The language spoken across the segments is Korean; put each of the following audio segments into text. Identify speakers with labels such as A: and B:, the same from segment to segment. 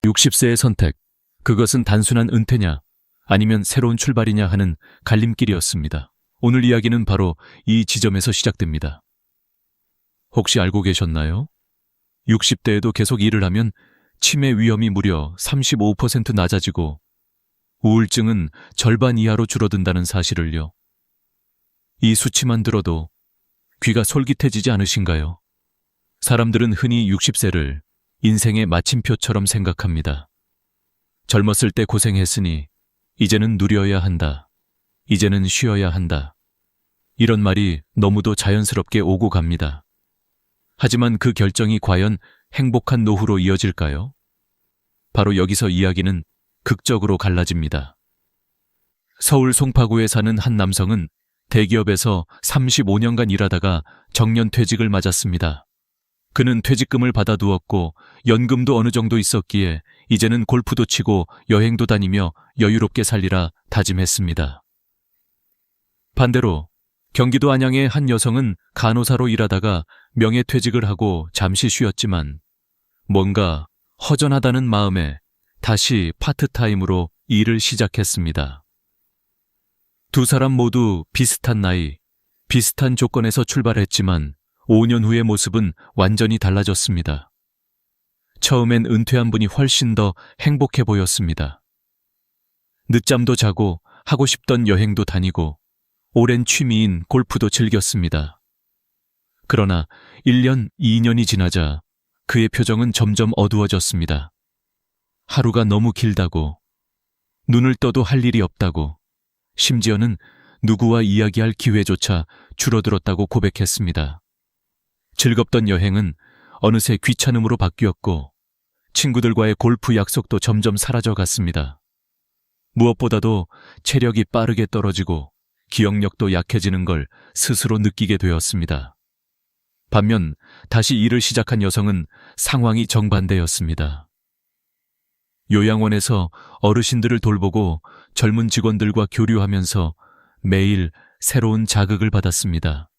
A: 60세의 선택, 그것은 단순한 은퇴냐 아니면 새로운 출발이냐 하는 갈림길이었습니다. 오늘 이야기는 바로 이 지점에서 시작됩니다. 혹시 알고 계셨나요? 60대에도 계속 일을 하면 치매 위험이 무려 35% 낮아지고 우울증은 절반 이하로 줄어든다는 사실을요. 이 수치만 들어도 귀가 솔깃해지지 않으신가요? 사람들은 흔히 60세를 인생의 마침표처럼 생각합니다. 젊었을 때 고생했으니 이제는 누려야 한다. 이제는 쉬어야 한다. 이런 말이 너무도 자연스럽게 오고 갑니다. 하지만 그 결정이 과연 행복한 노후로 이어질까요? 바로 여기서 이야기는 극적으로 갈라집니다. 서울 송파구에 사는 한 남성은 대기업에서 35년간 일하다가 정년퇴직을 맞았습니다. 그는 퇴직금을 받아두었고 연금도 어느 정도 있었기에 이제는 골프도 치고 여행도 다니며 여유롭게 살리라 다짐했습니다. 반대로 경기도 안양의 한 여성은 간호사로 일하다가 명예퇴직을 하고 잠시 쉬었지만 뭔가 허전하다는 마음에 다시 파트타임으로 일을 시작했습니다. 두 사람 모두 비슷한 나이, 비슷한 조건에서 출발했지만 5년 후의 모습은 완전히 달라졌습니다. 처음엔 은퇴한 분이 훨씬 더 행복해 보였습니다. 늦잠도 자고 하고 싶던 여행도 다니고 오랜 취미인 골프도 즐겼습니다. 그러나 1년, 2년이 지나자 그의 표정은 점점 어두워졌습니다. 하루가 너무 길다고, 눈을 떠도 할 일이 없다고, 심지어는 누구와 이야기할 기회조차 줄어들었다고 고백했습니다. 즐겁던 여행은 어느새 귀찮음으로 바뀌었고 친구들과의 골프 약속도 점점 사라져갔습니다. 무엇보다도 체력이 빠르게 떨어지고 기억력도 약해지는 걸 스스로 느끼게 되었습니다. 반면 다시 일을 시작한 여성은 상황이 정반대였습니다. 요양원에서 어르신들을 돌보고 젊은 직원들과 교류하면서 매일 새로운 자극을 받았습니다.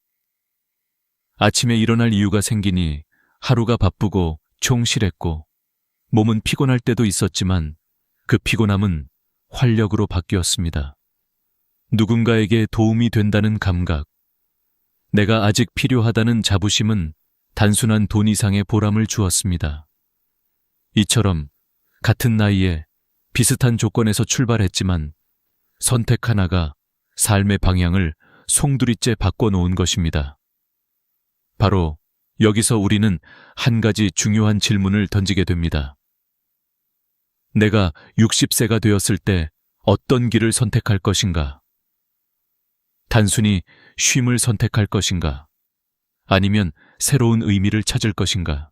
A: 아침에 일어날 이유가 생기니 하루가 바쁘고 총실했고 몸은 피곤할 때도 있었지만 그 피곤함은 활력으로 바뀌었습니다. 누군가에게 도움이 된다는 감각, 내가 아직 필요하다는 자부심은 단순한 돈 이상의 보람을 주었습니다. 이처럼 같은 나이에 비슷한 조건에서 출발했지만 선택 하나가 삶의 방향을 송두리째 바꿔놓은 것입니다. 바로 여기서 우리는 한 가지 중요한 질문을 던지게 됩니다. 내가 60세가 되었을 때 어떤 길을 선택할 것인가? 단순히 쉼을 선택할 것인가? 아니면 새로운 의미를 찾을 것인가?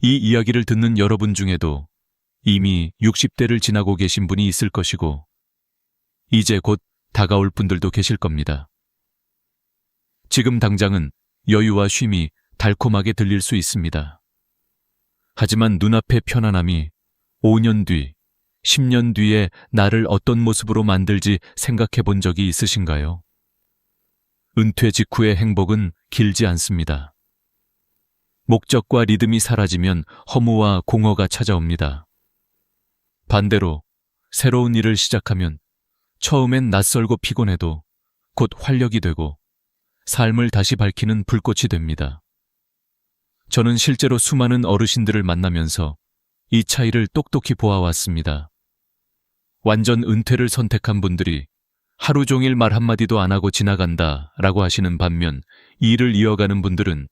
A: 이 이야기를 듣는 여러분 중에도 이미 60대를 지나고 계신 분이 있을 것이고 이제 곧 다가올 분들도 계실 겁니다. 지금 당장은 여유와 쉼이 달콤하게 들릴 수 있습니다. 하지만 눈앞의 편안함이 5년 뒤, 10년 뒤에 나를 어떤 모습으로 만들지 생각해 본 적이 있으신가요? 은퇴 직후의 행복은 길지 않습니다. 목적과 리듬이 사라지면 허무와 공허가 찾아옵니다. 반대로 새로운 일을 시작하면 처음엔 낯설고 피곤해도 곧 활력이 되고 삶을 다시 밝히는 불꽃이 됩니다. 저는 실제로 수많은 어르신들을 만나면서 이 차이를 똑똑히 보아왔습니다. 완전 은퇴를 선택한 분들이 하루 종일 말 한마디도 안 하고 지나간다 라고 하시는 반면 일을 이어가는 분들은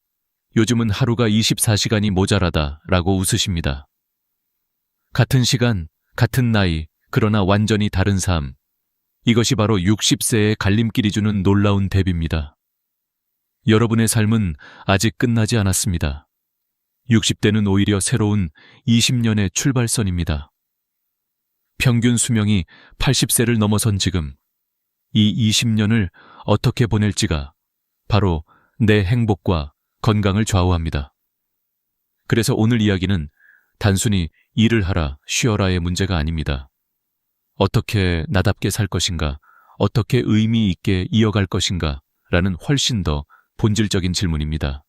A: 요즘은 하루가 24시간이 모자라다 라고 웃으십니다. 같은 시간, 같은 나이, 그러나 완전히 다른 삶. 이것이 바로 60세의 갈림길이 주는 놀라운 대비입니다. 여러분의 삶은 아직 끝나지 않았습니다. 60대는 오히려 새로운 20년의 출발선입니다. 평균 수명이 80세를 넘어선 지금, 이 20년을 어떻게 보낼지가 바로 내 행복과 건강을 좌우합니다. 그래서 오늘 이야기는 단순히 일을 하라, 쉬어라의 문제가 아닙니다. 어떻게 나답게 살 것인가, 어떻게 의미 있게 이어갈 것인가 라는 훨씬 더 본질적인 질문입니다.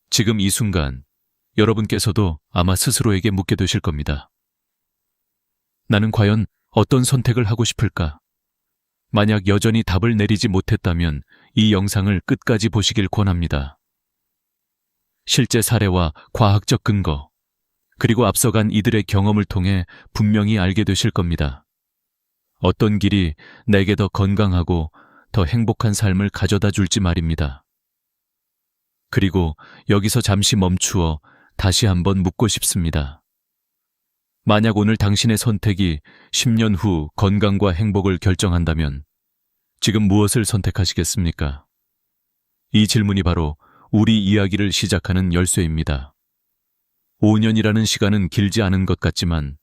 A: 지금 이 순간 여러분께서도 아마 스스로에게 묻게 되실 겁니다. 나는 과연 어떤 선택을 하고 싶을까? 만약 여전히 답을 내리지 못했다면 이 영상을 끝까지 보시길 권합니다. 실제 사례와 과학적 근거, 그리고 앞서간 이들의 경험을 통해 분명히 알게 되실 겁니다. 어떤 길이 내게 더 건강하고 더 행복한 삶을 가져다 줄지 말입니다. 그리고 여기서 잠시 멈추어 다시 한번 묻고 싶습니다. 만약 오늘 당신의 선택이 10년 후 건강과 행복을 결정한다면 지금 무엇을 선택하시겠습니까? 이 질문이 바로 우리 이야기를 시작하는 열쇠입니다. 5년이라는 시간은 길지 않은 것 같지만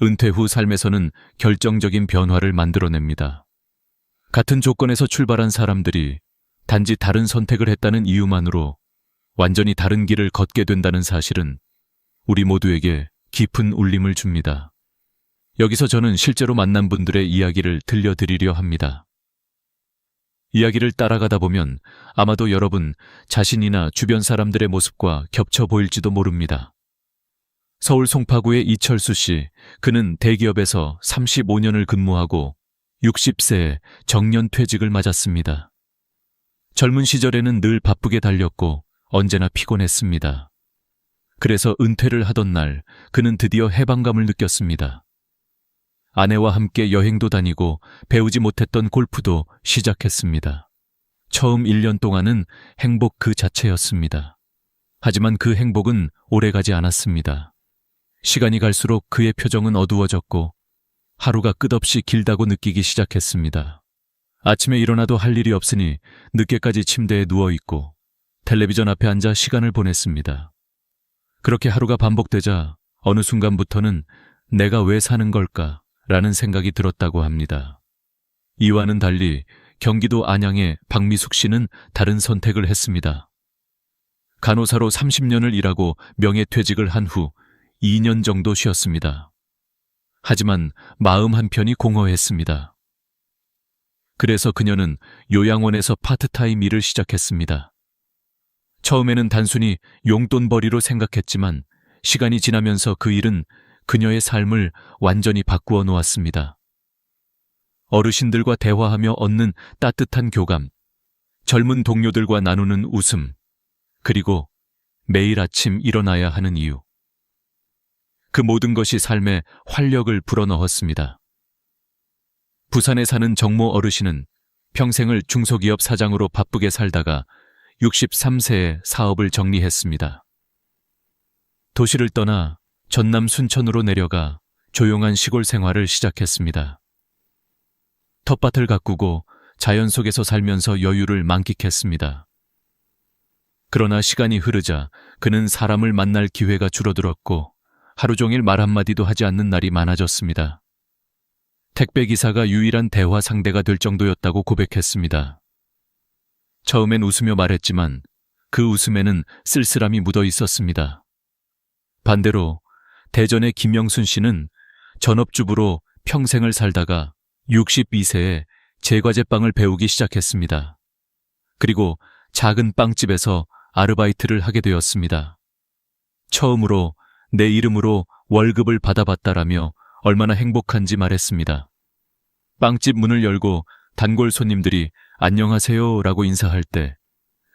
A: 은퇴 후 삶에서는 결정적인 변화를 만들어냅니다. 같은 조건에서 출발한 사람들이 단지 다른 선택을 했다는 이유만으로 완전히 다른 길을 걷게 된다는 사실은 우리 모두에게 깊은 울림을 줍니다. 여기서 저는 실제로 만난 분들의 이야기를 들려드리려 합니다. 이야기를 따라가다 보면 아마도 여러분 자신이나 주변 사람들의 모습과 겹쳐 보일지도 모릅니다. 서울 송파구의 이철수 씨, 그는 대기업에서 35년을 근무하고 60세에 정년퇴직을 맞았습니다. 젊은 시절에는 늘 바쁘게 달렸고 언제나 피곤했습니다. 그래서 은퇴를 하던 날 그는 드디어 해방감을 느꼈습니다. 아내와 함께 여행도 다니고 배우지 못했던 골프도 시작했습니다. 처음 1년 동안은 행복 그 자체였습니다. 하지만 그 행복은 오래가지 않았습니다. 시간이 갈수록 그의 표정은 어두워졌고 하루가 끝없이 길다고 느끼기 시작했습니다. 아침에 일어나도 할 일이 없으니 늦게까지 침대에 누워있고 텔레비전 앞에 앉아 시간을 보냈습니다. 그렇게 하루가 반복되자 어느 순간부터는 내가 왜 사는 걸까? 라는 생각이 들었다고 합니다. 이와는 달리 경기도 안양의 박미숙 씨는 다른 선택을 했습니다. 간호사로 30년을 일하고 명예퇴직을 한 후 2년 정도 쉬었습니다. 하지만 마음 한편이 공허했습니다. 그래서 그녀는 요양원에서 파트타임 일을 시작했습니다. 처음에는 단순히 용돈벌이로 생각했지만 시간이 지나면서 그 일은 그녀의 삶을 완전히 바꾸어 놓았습니다. 어르신들과 대화하며 얻는 따뜻한 교감, 젊은 동료들과 나누는 웃음, 그리고 매일 아침 일어나야 하는 이유. 그 모든 것이 삶에 활력을 불어넣었습니다. 부산에 사는 정모 어르신은 평생을 중소기업 사장으로 바쁘게 살다가 63세에 사업을 정리했습니다. 도시를 떠나 전남 순천으로 내려가 조용한 시골 생활을 시작했습니다. 텃밭을 가꾸고 자연 속에서 살면서 여유를 만끽했습니다. 그러나 시간이 흐르자 그는 사람을 만날 기회가 줄어들었고 하루 종일 말 한마디도 하지 않는 날이 많아졌습니다. 택배기사가 유일한 대화 상대가 될 정도였다고 고백했습니다. 처음엔 웃으며 말했지만 그 웃음에는 쓸쓸함이 묻어 있었습니다. 반대로 대전의 김영순 씨는 전업주부로 평생을 살다가 62세에 제과제빵을 배우기 시작했습니다. 그리고 작은 빵집에서 아르바이트를 하게 되었습니다. 처음으로 내 이름으로 월급을 받아봤다라며 얼마나 행복한지 말했습니다. 빵집 문을 열고 단골 손님들이 안녕하세요 라고 인사할 때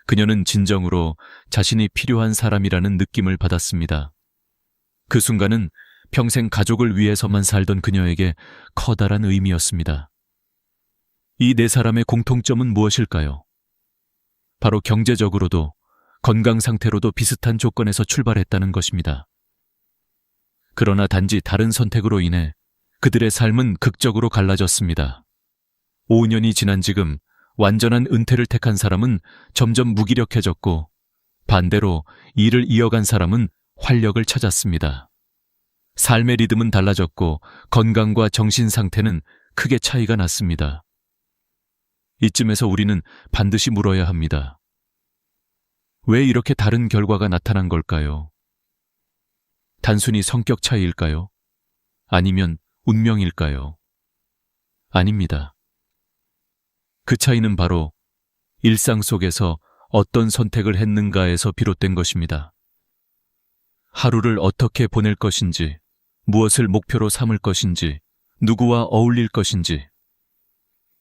A: 그녀는 진정으로 자신이 필요한 사람이라는 느낌을 받았습니다. 그 순간은 평생 가족을 위해서만 살던 그녀에게 커다란 의미였습니다. 이 네 사람의 공통점은 무엇일까요? 바로 경제적으로도 건강 상태로도 비슷한 조건에서 출발했다는 것입니다. 그러나 단지 다른 선택으로 인해 그들의 삶은 극적으로 갈라졌습니다. 5년이 지난 지금 완전한 은퇴를 택한 사람은 점점 무기력해졌고 반대로 일을 이어간 사람은 활력을 찾았습니다. 삶의 리듬은 달라졌고 건강과 정신 상태는 크게 차이가 났습니다. 이쯤에서 우리는 반드시 물어야 합니다. 왜 이렇게 다른 결과가 나타난 걸까요? 단순히 성격 차이일까요? 아니면 운명일까요? 아닙니다. 그 차이는 바로 일상 속에서 어떤 선택을 했는가에서 비롯된 것입니다. 하루를 어떻게 보낼 것인지, 무엇을 목표로 삼을 것인지, 누구와 어울릴 것인지.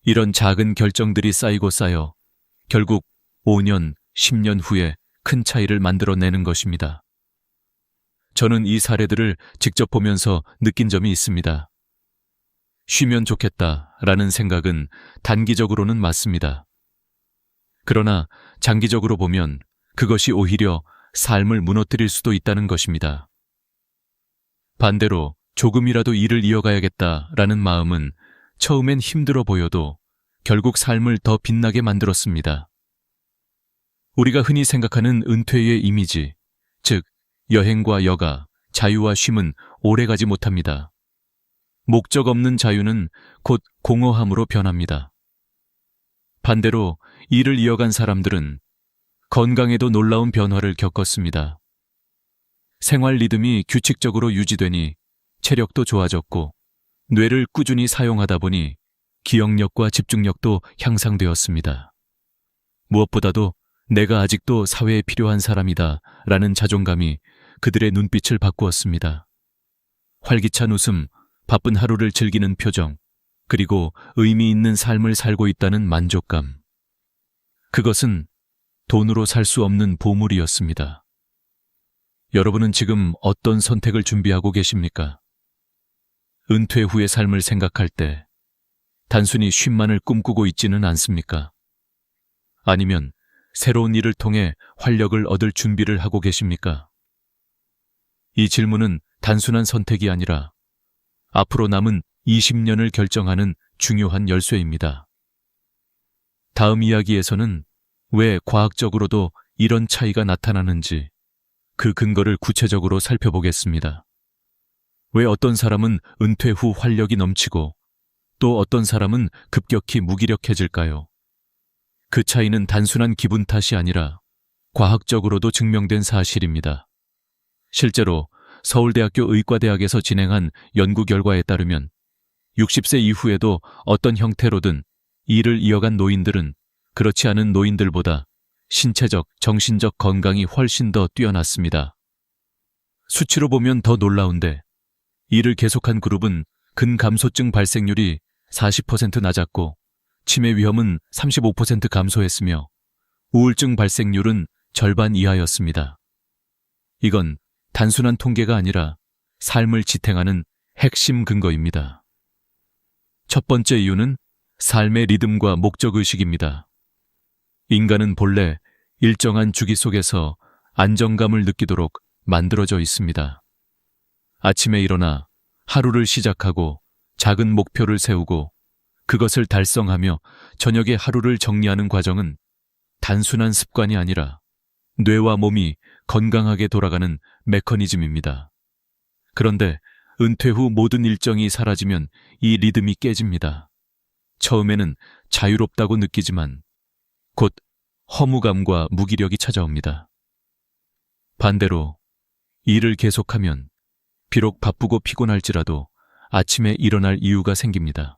A: 이런 작은 결정들이 쌓이고 쌓여 결국 5년, 10년 후에 큰 차이를 만들어내는 것입니다. 저는 이 사례들을 직접 보면서 느낀 점이 있습니다. 쉬면 좋겠다라는 생각은 단기적으로는 맞습니다. 그러나 장기적으로 보면 그것이 오히려 삶을 무너뜨릴 수도 있다는 것입니다. 반대로 조금이라도 일을 이어가야겠다라는 마음은 처음엔 힘들어 보여도 결국 삶을 더 빛나게 만들었습니다. 우리가 흔히 생각하는 은퇴의 이미지, 즉 여행과 여가, 자유와 쉼은 오래가지 못합니다. 목적 없는 자유는 곧 공허함으로 변합니다. 반대로 일을 이어간 사람들은 건강에도 놀라운 변화를 겪었습니다. 생활 리듬이 규칙적으로 유지되니 체력도 좋아졌고 뇌를 꾸준히 사용하다 보니 기억력과 집중력도 향상되었습니다. 무엇보다도 내가 아직도 사회에 필요한 사람이다 라는 자존감이 그들의 눈빛을 바꾸었습니다. 활기찬 웃음, 바쁜 하루를 즐기는 표정, 그리고 의미 있는 삶을 살고 있다는 만족감. 그것은 돈으로 살 수 없는 보물이었습니다. 여러분은 지금 어떤 선택을 준비하고 계십니까? 은퇴 후의 삶을 생각할 때 단순히 쉼만을 꿈꾸고 있지는 않습니까? 아니면 새로운 일을 통해 활력을 얻을 준비를 하고 계십니까? 이 질문은 단순한 선택이 아니라 앞으로 남은 20년을 결정하는 중요한 열쇠입니다. 다음 이야기에서는 왜 과학적으로도 이런 차이가 나타나는지 그 근거를 구체적으로 살펴보겠습니다. 왜 어떤 사람은 은퇴 후 활력이 넘치고 또 어떤 사람은 급격히 무기력해질까요? 그 차이는 단순한 기분 탓이 아니라 과학적으로도 증명된 사실입니다. 실제로 서울대학교 의과대학에서 진행한 연구 결과에 따르면 60세 이후에도 어떤 형태로든 일을 이어간 노인들은 그렇지 않은 노인들보다 신체적, 정신적 건강이 훨씬 더 뛰어났습니다. 수치로 보면 더 놀라운데 일을 계속한 그룹은 근감소증 발생률이 40% 낮았고 치매 위험은 35% 감소했으며 우울증 발생률은 절반 이하였습니다. 이건 단순한 통계가 아니라 삶을 지탱하는 핵심 근거입니다. 첫 번째 이유는 삶의 리듬과 목적의식입니다. 인간은 본래 일정한 주기 속에서 안정감을 느끼도록 만들어져 있습니다. 아침에 일어나 하루를 시작하고 작은 목표를 세우고 그것을 달성하며 저녁에 하루를 정리하는 과정은 단순한 습관이 아니라 뇌와 몸이 건강하게 돌아가는 메커니즘입니다. 그런데 은퇴 후 모든 일정이 사라지면 이 리듬이 깨집니다. 처음에는 자유롭다고 느끼지만 곧 허무감과 무기력이 찾아옵니다. 반대로 일을 계속하면 비록 바쁘고 피곤할지라도 아침에 일어날 이유가 생깁니다.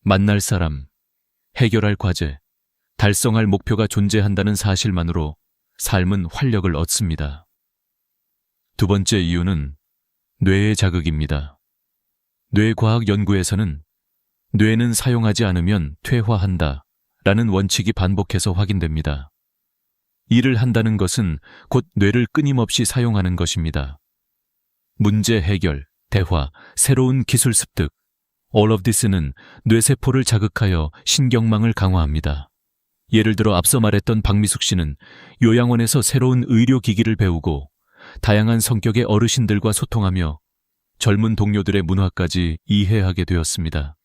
A: 만날 사람, 해결할 과제, 달성할 목표가 존재한다는 사실만으로 삶은 활력을 얻습니다. 두 번째 이유는 뇌의 자극입니다. 뇌과학 연구에서는 뇌는 사용하지 않으면 퇴화한다 라는 원칙이 반복해서 확인됩니다. 일을 한다는 것은 곧 뇌를 끊임없이 사용하는 것입니다. 문제 해결, 대화, 새로운 기술 습득, all of this는 뇌세포를 자극하여 신경망을 강화합니다. 예를 들어 앞서 말했던 박미숙 씨는 요양원에서 새로운 의료기기를 배우고 다양한 성격의 어르신들과 소통하며 젊은 동료들의 문화까지 이해하게 되었습니다.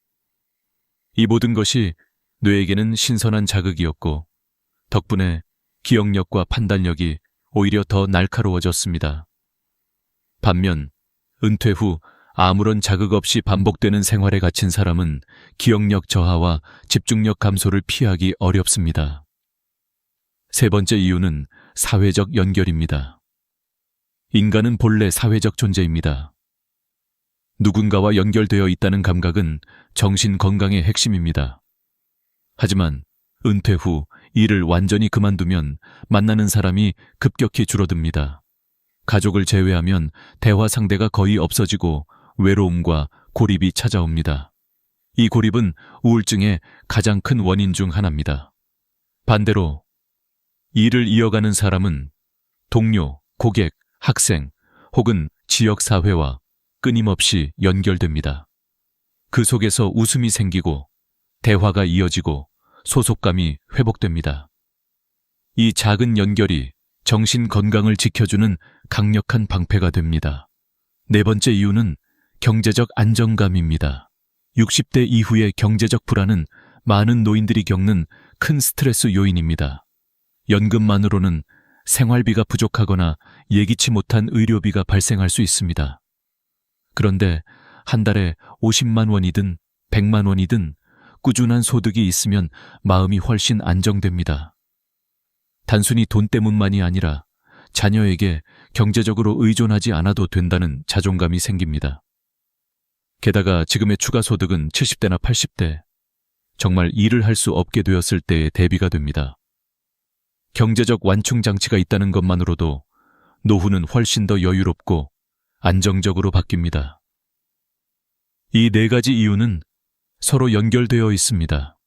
A: 이 모든 것이 뇌에게는 신선한 자극이었고 덕분에 기억력과 판단력이 오히려 더 날카로워졌습니다. 반면 은퇴 후 아무런 자극 없이 반복되는 생활에 갇힌 사람은 기억력 저하와 집중력 감소를 피하기 어렵습니다. 세 번째 이유는 사회적 연결입니다. 인간은 본래 사회적 존재입니다. 누군가와 연결되어 있다는 감각은 정신 건강의 핵심입니다. 하지만 은퇴 후 일을 완전히 그만두면 만나는 사람이 급격히 줄어듭니다. 가족을 제외하면 대화 상대가 거의 없어지고 외로움과 고립이 찾아옵니다. 이 고립은 우울증의 가장 큰 원인 중 하나입니다. 반대로 일을 이어가는 사람은 동료, 고객, 학생 혹은 지역사회와 끊임없이 연결됩니다. 그 속에서 웃음이 생기고 대화가 이어지고 소속감이 회복됩니다. 이 작은 연결이 정신 건강을 지켜주는 강력한 방패가 됩니다. 네 번째 이유는 경제적 안정감입니다. 60대 이후의 경제적 불안은 많은 노인들이 겪는 큰 스트레스 요인입니다. 연금만으로는 생활비가 부족하거나 예기치 못한 의료비가 발생할 수 있습니다. 그런데 한 달에 50만 원이든 100만 원이든 꾸준한 소득이 있으면 마음이 훨씬 안정됩니다. 단순히 돈 때문만이 아니라 자녀에게 경제적으로 의존하지 않아도 된다는 자존감이 생깁니다. 게다가 지금의 추가 소득은 70대나 80대, 정말 일을 할 수 없게 되었을 때의 대비가 됩니다. 경제적 완충 장치가 있다는 것만으로도 노후는 훨씬 더 여유롭고 안정적으로 바뀝니다. 이 네 가지 이유는 서로 연결되어 있습니다.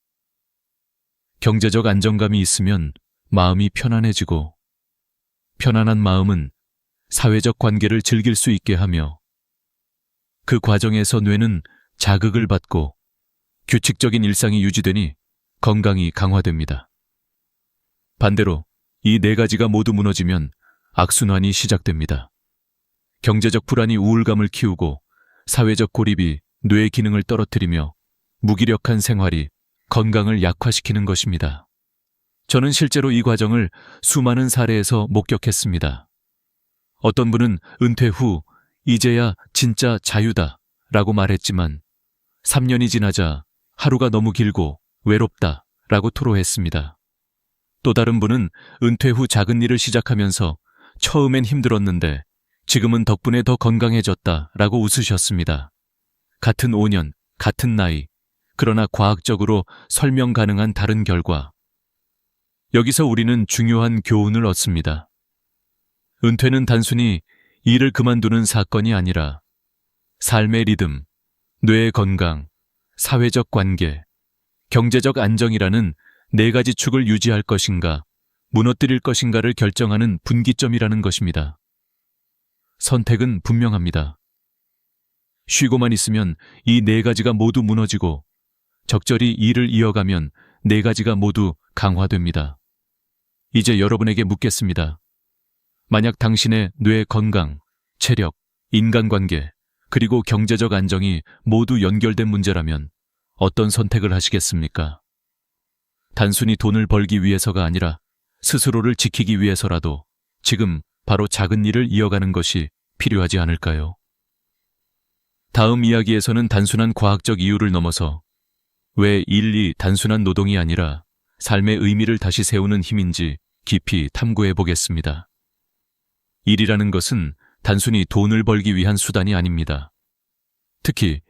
A: 경제적 안정감이 있으면 마음이 편안해지고, 편안한 마음은 사회적 관계를 즐길 수 있게 하며, 그 과정에서 뇌는 자극을 받고 규칙적인 일상이 유지되니 건강이 강화됩니다. 반대로 이 네 가지가 모두 무너지면 악순환이 시작됩니다. 경제적 불안이 우울감을 키우고 사회적 고립이 뇌의 기능을 떨어뜨리며 무기력한 생활이 건강을 약화시키는 것입니다. 저는 실제로 이 과정을 수많은 사례에서 목격했습니다. 어떤 분은 은퇴 후 이제야 진짜 자유다 라고 말했지만 3년이 지나자 하루가 너무 길고 외롭다 라고 토로했습니다. 또 다른 분은 은퇴 후 작은 일을 시작하면서 처음엔 힘들었는데 지금은 덕분에 더 건강해졌다 라고 웃으셨습니다. 같은 5년, 같은 나이, 그러나 과학적으로 설명 가능한 다른 결과. 여기서 우리는 중요한 교훈을 얻습니다. 은퇴는 단순히 일을 그만두는 사건이 아니라 삶의 리듬, 뇌의 건강, 사회적 관계, 경제적 안정이라는 네 가지 축을 유지할 것인가, 무너뜨릴 것인가를 결정하는 분기점이라는 것입니다. 선택은 분명합니다. 쉬고만 있으면 이 네 가지가 모두 무너지고 적절히 일을 이어가면 네 가지가 모두 강화됩니다. 이제 여러분에게 묻겠습니다. 만약 당신의 뇌 건강, 체력, 인간관계, 그리고 경제적 안정이 모두 연결된 문제라면 어떤 선택을 하시겠습니까? 단순히 돈을 벌기 위해서가 아니라 스스로를 지키기 위해서라도 지금 바로 작은 일을 이어가는 것이 필요하지 않을까요? 다음 이야기에서는 단순한 과학적 이유를 넘어서 왜 일이 단순한 노동이 아니라 삶의 의미를 다시 세우는 힘인지 깊이 탐구해 보겠습니다. 일이라는 것은 단순히 돈을 벌기 위한 수단이 아닙니다. 특히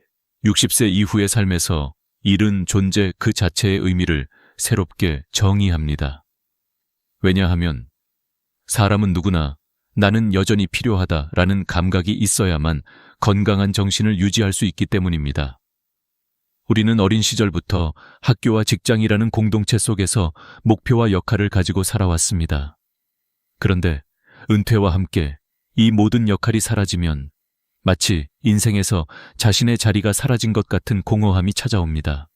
A: 60세 이후의 삶에서 일은 존재 그 자체의 의미를 새롭게 정의합니다. 왜냐하면 사람은 누구나 나는 여전히 필요하다라는 감각이 있어야만 건강한 정신을 유지할 수 있기 때문입니다. 우리는 어린 시절부터 학교와 직장이라는 공동체 속에서 목표와 역할을 가지고 살아왔습니다. 그런데 은퇴와 함께 이 모든 역할이 사라지면 마치 인생에서 자신의 자리가 사라진 것 같은 공허함이 찾아옵니다.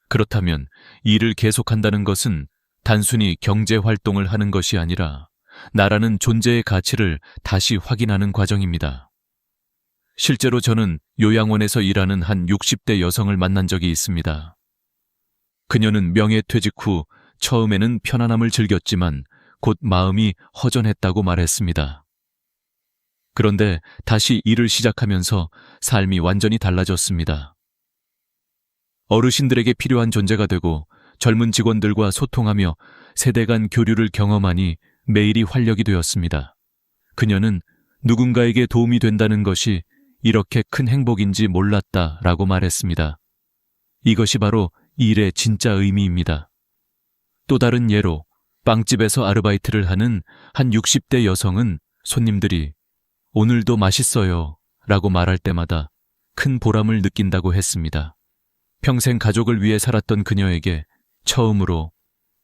A: 그렇다면 일을 계속한다는 것은 단순히 경제 활동을 하는 것이 아니라 나라는 존재의 가치를 다시 확인하는 과정입니다. 실제로 저는 요양원에서 일하는 한 60대 여성을 만난 적이 있습니다. 그녀는 명예퇴직 후 처음에는 편안함을 즐겼지만 곧 마음이 허전했다고 말했습니다. 그런데 다시 일을 시작하면서 삶이 완전히 달라졌습니다. 어르신들에게 필요한 존재가 되고 젊은 직원들과 소통하며 세대 간 교류를 경험하니 매일이 활력이 되었습니다. 그녀는 누군가에게 도움이 된다는 것이 이렇게 큰 행복인지 몰랐다라고 말했습니다. 이것이 바로 일의 진짜 의미입니다. 또 다른 예로 빵집에서 아르바이트를 하는 한 60대 여성은 손님들이 오늘도 맛있어요 라고 말할 때마다 큰 보람을 느낀다고 했습니다. 평생 가족을 위해 살았던 그녀에게 처음으로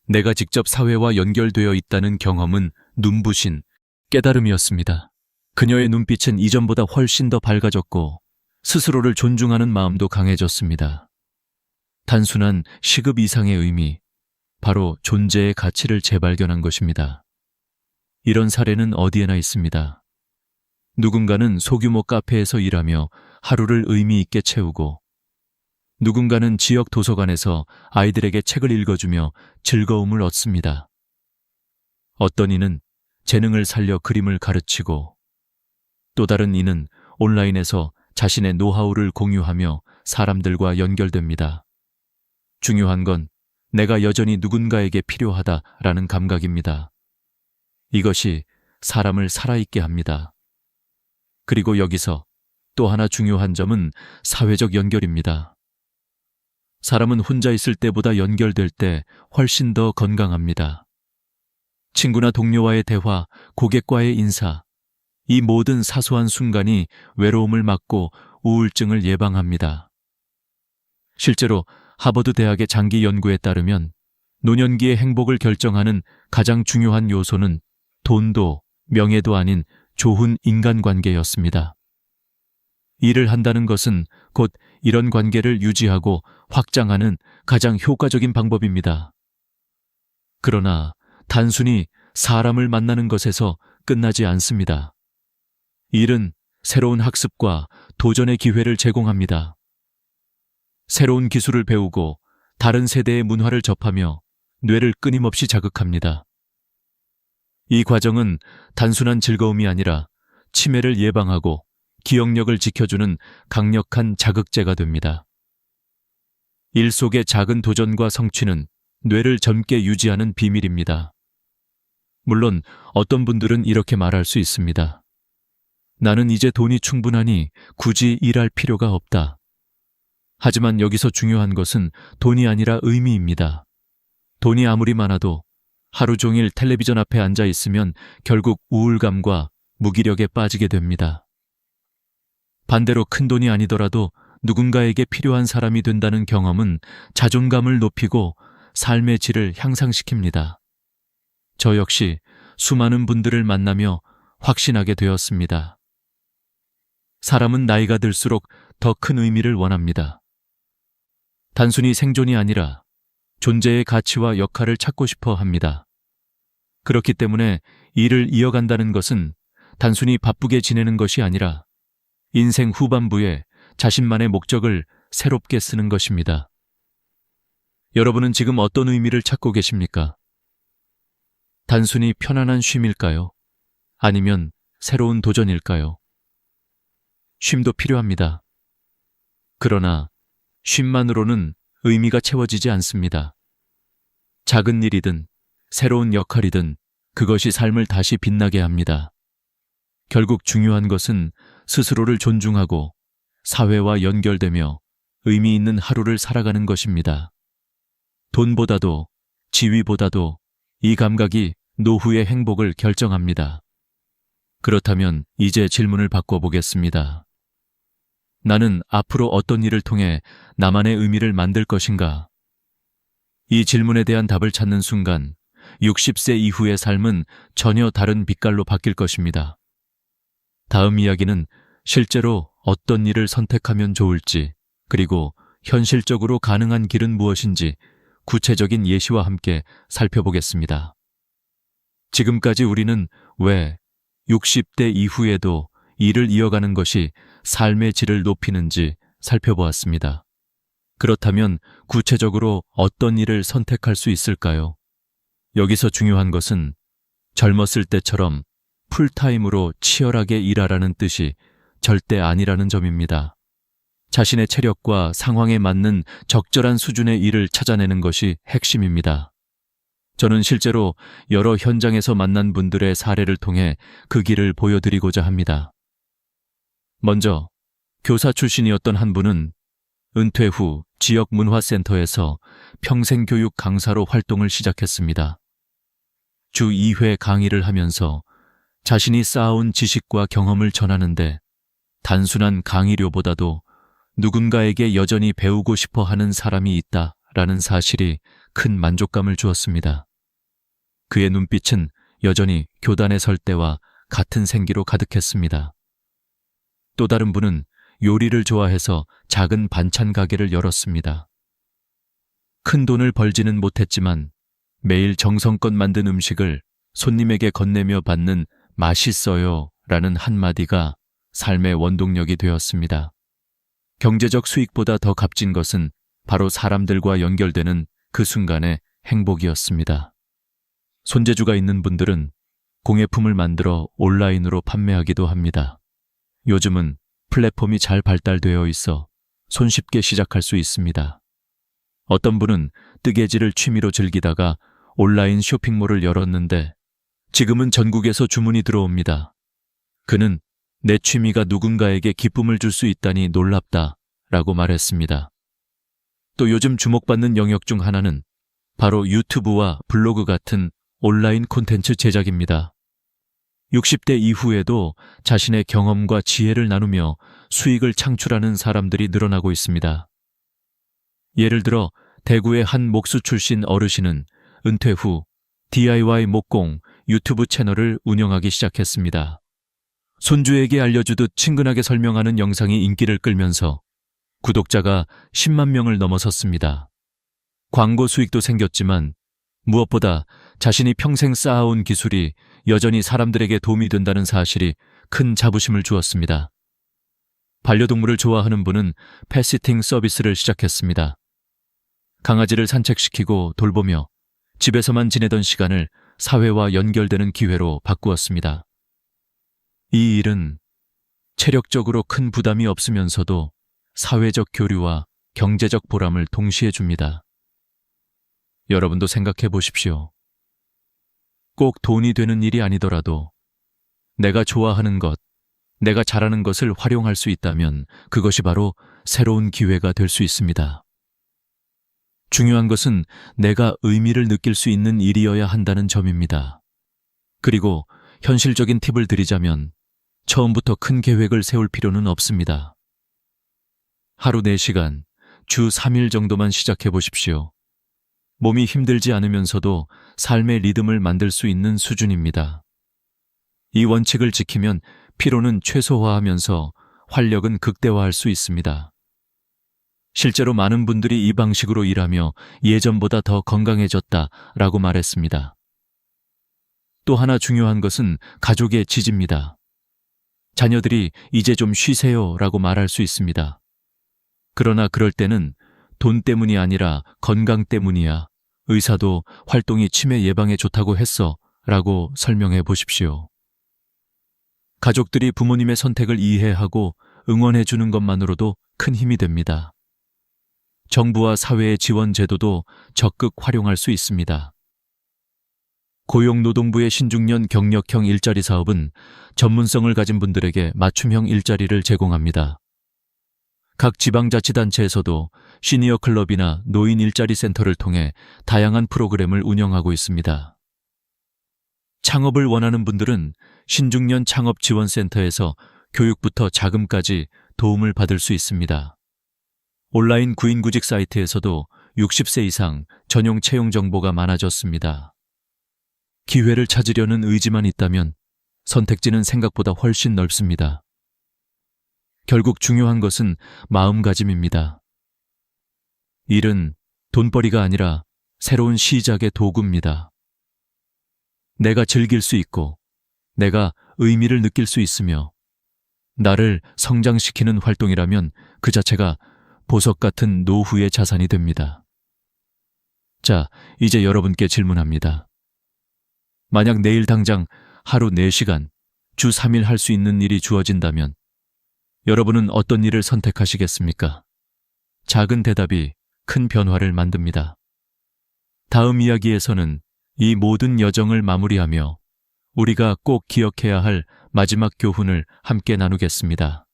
A: 내가 직접 사회와 연결되어 있다는 경험은 눈부신 깨달음이었습니다. 그녀의 눈빛은 이전보다 훨씬 더 밝아졌고 스스로를 존중하는 마음도 강해졌습니다. 단순한 시급 이상의 의미, 바로 존재의 가치를 재발견한 것입니다. 이런 사례는 어디에나 있습니다. 누군가는 소규모 카페에서 일하며 하루를 의미 있게 채우고, 누군가는 지역 도서관에서 아이들에게 책을 읽어주며 즐거움을 얻습니다. 어떤 이는 재능을 살려 그림을 가르치고, 또 다른 이는 온라인에서 자신의 노하우를 공유하며 사람들과 연결됩니다. 중요한 건 내가 여전히 누군가에게 필요하다라는 감각입니다. 이것이 사람을 살아있게 합니다. 그리고 여기서 또 하나 중요한 점은 사회적 연결입니다. 사람은 혼자 있을 때보다 연결될 때 훨씬 더 건강합니다. 친구나 동료와의 대화, 고객과의 인사, 이 모든 사소한 순간이 외로움을 막고 우울증을 예방합니다. 실제로 하버드 대학의 장기 연구에 따르면 노년기의 행복을 결정하는 가장 중요한 요소는 돈도 명예도 아닌 좋은 인간관계였습니다. 일을 한다는 것은 곧 이런 관계를 유지하고 확장하는 가장 효과적인 방법입니다. 그러나 단순히 사람을 만나는 것에서 끝나지 않습니다. 일은 새로운 학습과 도전의 기회를 제공합니다. 새로운 기술을 배우고 다른 세대의 문화를 접하며 뇌를 끊임없이 자극합니다. 이 과정은 단순한 즐거움이 아니라 치매를 예방하고 기억력을 지켜주는 강력한 자극제가 됩니다. 일 속의 작은 도전과 성취는 뇌를 젊게 유지하는 비밀입니다. 물론 어떤 분들은 이렇게 말할 수 있습니다. 나는 이제 돈이 충분하니 굳이 일할 필요가 없다. 하지만 여기서 중요한 것은 돈이 아니라 의미입니다. 돈이 아무리 많아도 하루 종일 텔레비전 앞에 앉아 있으면 결국 우울감과 무기력에 빠지게 됩니다. 반대로 큰 돈이 아니더라도 누군가에게 필요한 사람이 된다는 경험은 자존감을 높이고 삶의 질을 향상시킵니다. 저 역시 수많은 분들을 만나며 확신하게 되었습니다. 사람은 나이가 들수록 더 큰 의미를 원합니다. 단순히 생존이 아니라 존재의 가치와 역할을 찾고 싶어 합니다. 그렇기 때문에 일을 이어간다는 것은 단순히 바쁘게 지내는 것이 아니라 인생 후반부에 자신만의 목적을 새롭게 쓰는 것입니다. 여러분은 지금 어떤 의미를 찾고 계십니까? 단순히 편안한 쉼일까요? 아니면 새로운 도전일까요? 쉼도 필요합니다. 그러나 쉼만으로는 의미가 채워지지 않습니다. 작은 일이든 새로운 역할이든 그것이 삶을 다시 빛나게 합니다. 결국 중요한 것은 스스로를 존중하고 사회와 연결되며 의미 있는 하루를 살아가는 것입니다. 돈보다도 지위보다도 이 감각이 노후의 행복을 결정합니다. 그렇다면 이제 질문을 바꿔보겠습니다. 나는 앞으로 어떤 일을 통해 나만의 의미를 만들 것인가? 이 질문에 대한 답을 찾는 순간 60세 이후의 삶은 전혀 다른 빛깔로 바뀔 것입니다. 다음 이야기는 실제로 어떤 일을 선택하면 좋을지, 그리고 현실적으로 가능한 길은 무엇인지 구체적인 예시와 함께 살펴보겠습니다. 지금까지 우리는 왜 60대 이후에도 일을 이어가는 것이 삶의 질을 높이는지 살펴보았습니다. 그렇다면 구체적으로 어떤 일을 선택할 수 있을까요? 여기서 중요한 것은 젊었을 때처럼 풀타임으로 치열하게 일하라는 뜻이 절대 아니라는 점입니다. 자신의 체력과 상황에 맞는 적절한 수준의 일을 찾아내는 것이 핵심입니다. 저는 실제로 여러 현장에서 만난 분들의 사례를 통해 그 길을 보여드리고자 합니다. 먼저 교사 출신이었던 한 분은 은퇴 후 지역 문화센터에서 평생교육 강사로 활동을 시작했습니다. 주 2회 강의를 하면서 자신이 쌓아온 지식과 경험을 전하는데 단순한 강의료보다도 누군가에게 여전히 배우고 싶어 하는 사람이 있다라는 사실이 큰 만족감을 주었습니다. 그의 눈빛은 여전히 교단에 설 때와 같은 생기로 가득했습니다. 또 다른 분은 요리를 좋아해서 작은 반찬 가게를 열었습니다. 큰 돈을 벌지는 못했지만 매일 정성껏 만든 음식을 손님에게 건네며 받는 맛있어요 라는 한마디가 삶의 원동력이 되었습니다. 경제적 수익보다 더 값진 것은 바로 사람들과 연결되는 그 순간의 행복이었습니다. 손재주가 있는 분들은 공예품을 만들어 온라인으로 판매하기도 합니다. 요즘은 플랫폼이 잘 발달되어 있어 손쉽게 시작할 수 있습니다. 어떤 분은 뜨개질을 취미로 즐기다가 온라인 쇼핑몰을 열었는데 지금은 전국에서 주문이 들어옵니다. 그는 내 취미가 누군가에게 기쁨을 줄 수 있다니 놀랍다 라고 말했습니다. 또 요즘 주목받는 영역 중 하나는 바로 유튜브와 블로그 같은 온라인 콘텐츠 제작입니다. 60대 이후에도 자신의 경험과 지혜를 나누며 수익을 창출하는 사람들이 늘어나고 있습니다. 예를 들어 대구의 한 목수 출신 어르신은 은퇴 후 DIY 목공 유튜브 채널을 운영하기 시작했습니다. 손주에게 알려주듯 친근하게 설명하는 영상이 인기를 끌면서 구독자가 10만 명을 넘어섰습니다. 광고 수익도 생겼지만 무엇보다 자신이 평생 쌓아온 기술이 여전히 사람들에게 도움이 된다는 사실이 큰 자부심을 주었습니다. 반려동물을 좋아하는 분은 펫시팅 서비스를 시작했습니다. 강아지를 산책시키고 돌보며 집에서만 지내던 시간을 사회와 연결되는 기회로 바꾸었습니다. 이 일은 체력적으로 큰 부담이 없으면서도 사회적 교류와 경제적 보람을 동시에 줍니다. 여러분도 생각해 보십시오. 꼭 돈이 되는 일이 아니더라도 내가 좋아하는 것, 내가 잘하는 것을 활용할 수 있다면 그것이 바로 새로운 기회가 될 수 있습니다. 중요한 것은 내가 의미를 느낄 수 있는 일이어야 한다는 점입니다. 그리고 현실적인 팁을 드리자면 처음부터 큰 계획을 세울 필요는 없습니다. 하루 4시간, 주 3일 정도만 시작해 보십시오. 몸이 힘들지 않으면서도 삶의 리듬을 만들 수 있는 수준입니다. 이 원칙을 지키면 피로는 최소화하면서 활력은 극대화할 수 있습니다. 실제로 많은 분들이 이 방식으로 일하며 예전보다 더 건강해졌다라고 말했습니다. 또 하나 중요한 것은 가족의 지지입니다. 자녀들이 이제 좀 쉬세요라고 말할 수 있습니다. 그러나 그럴 때는 돈 때문이 아니라 건강 때문이야. 의사도 활동이 치매 예방에 좋다고 했어 라고 설명해 보십시오. 가족들이 부모님의 선택을 이해하고 응원해 주는 것만으로도 큰 힘이 됩니다. 정부와 사회의 지원 제도도 적극 활용할 수 있습니다. 고용노동부의 신중년 경력형 일자리 사업은 전문성을 가진 분들에게 맞춤형 일자리를 제공합니다. 각 지방자치단체에서도 시니어 클럽이나 노인 일자리 센터를 통해 다양한 프로그램을 운영하고 있습니다. 창업을 원하는 분들은 신중년 창업지원센터에서 교육부터 자금까지 도움을 받을 수 있습니다. 온라인 구인구직 사이트에서도 60세 이상 전용 채용 정보가 많아졌습니다. 기회를 찾으려는 의지만 있다면 선택지는 생각보다 훨씬 넓습니다. 결국 중요한 것은 마음가짐입니다. 일은 돈벌이가 아니라 새로운 시작의 도구입니다. 내가 즐길 수 있고 내가 의미를 느낄 수 있으며 나를 성장시키는 활동이라면 그 자체가 보석 같은 노후의 자산이 됩니다. 자, 이제 여러분께 질문합니다. 만약 내일 당장 하루 4시간, 주 3일 할 수 있는 일이 주어진다면 여러분은 어떤 일을 선택하시겠습니까? 작은 대답이 큰 변화를 만듭니다. 다음 이야기에서는 이 모든 여정을 마무리하며 우리가 꼭 기억해야 할 마지막 교훈을 함께 나누겠습니다.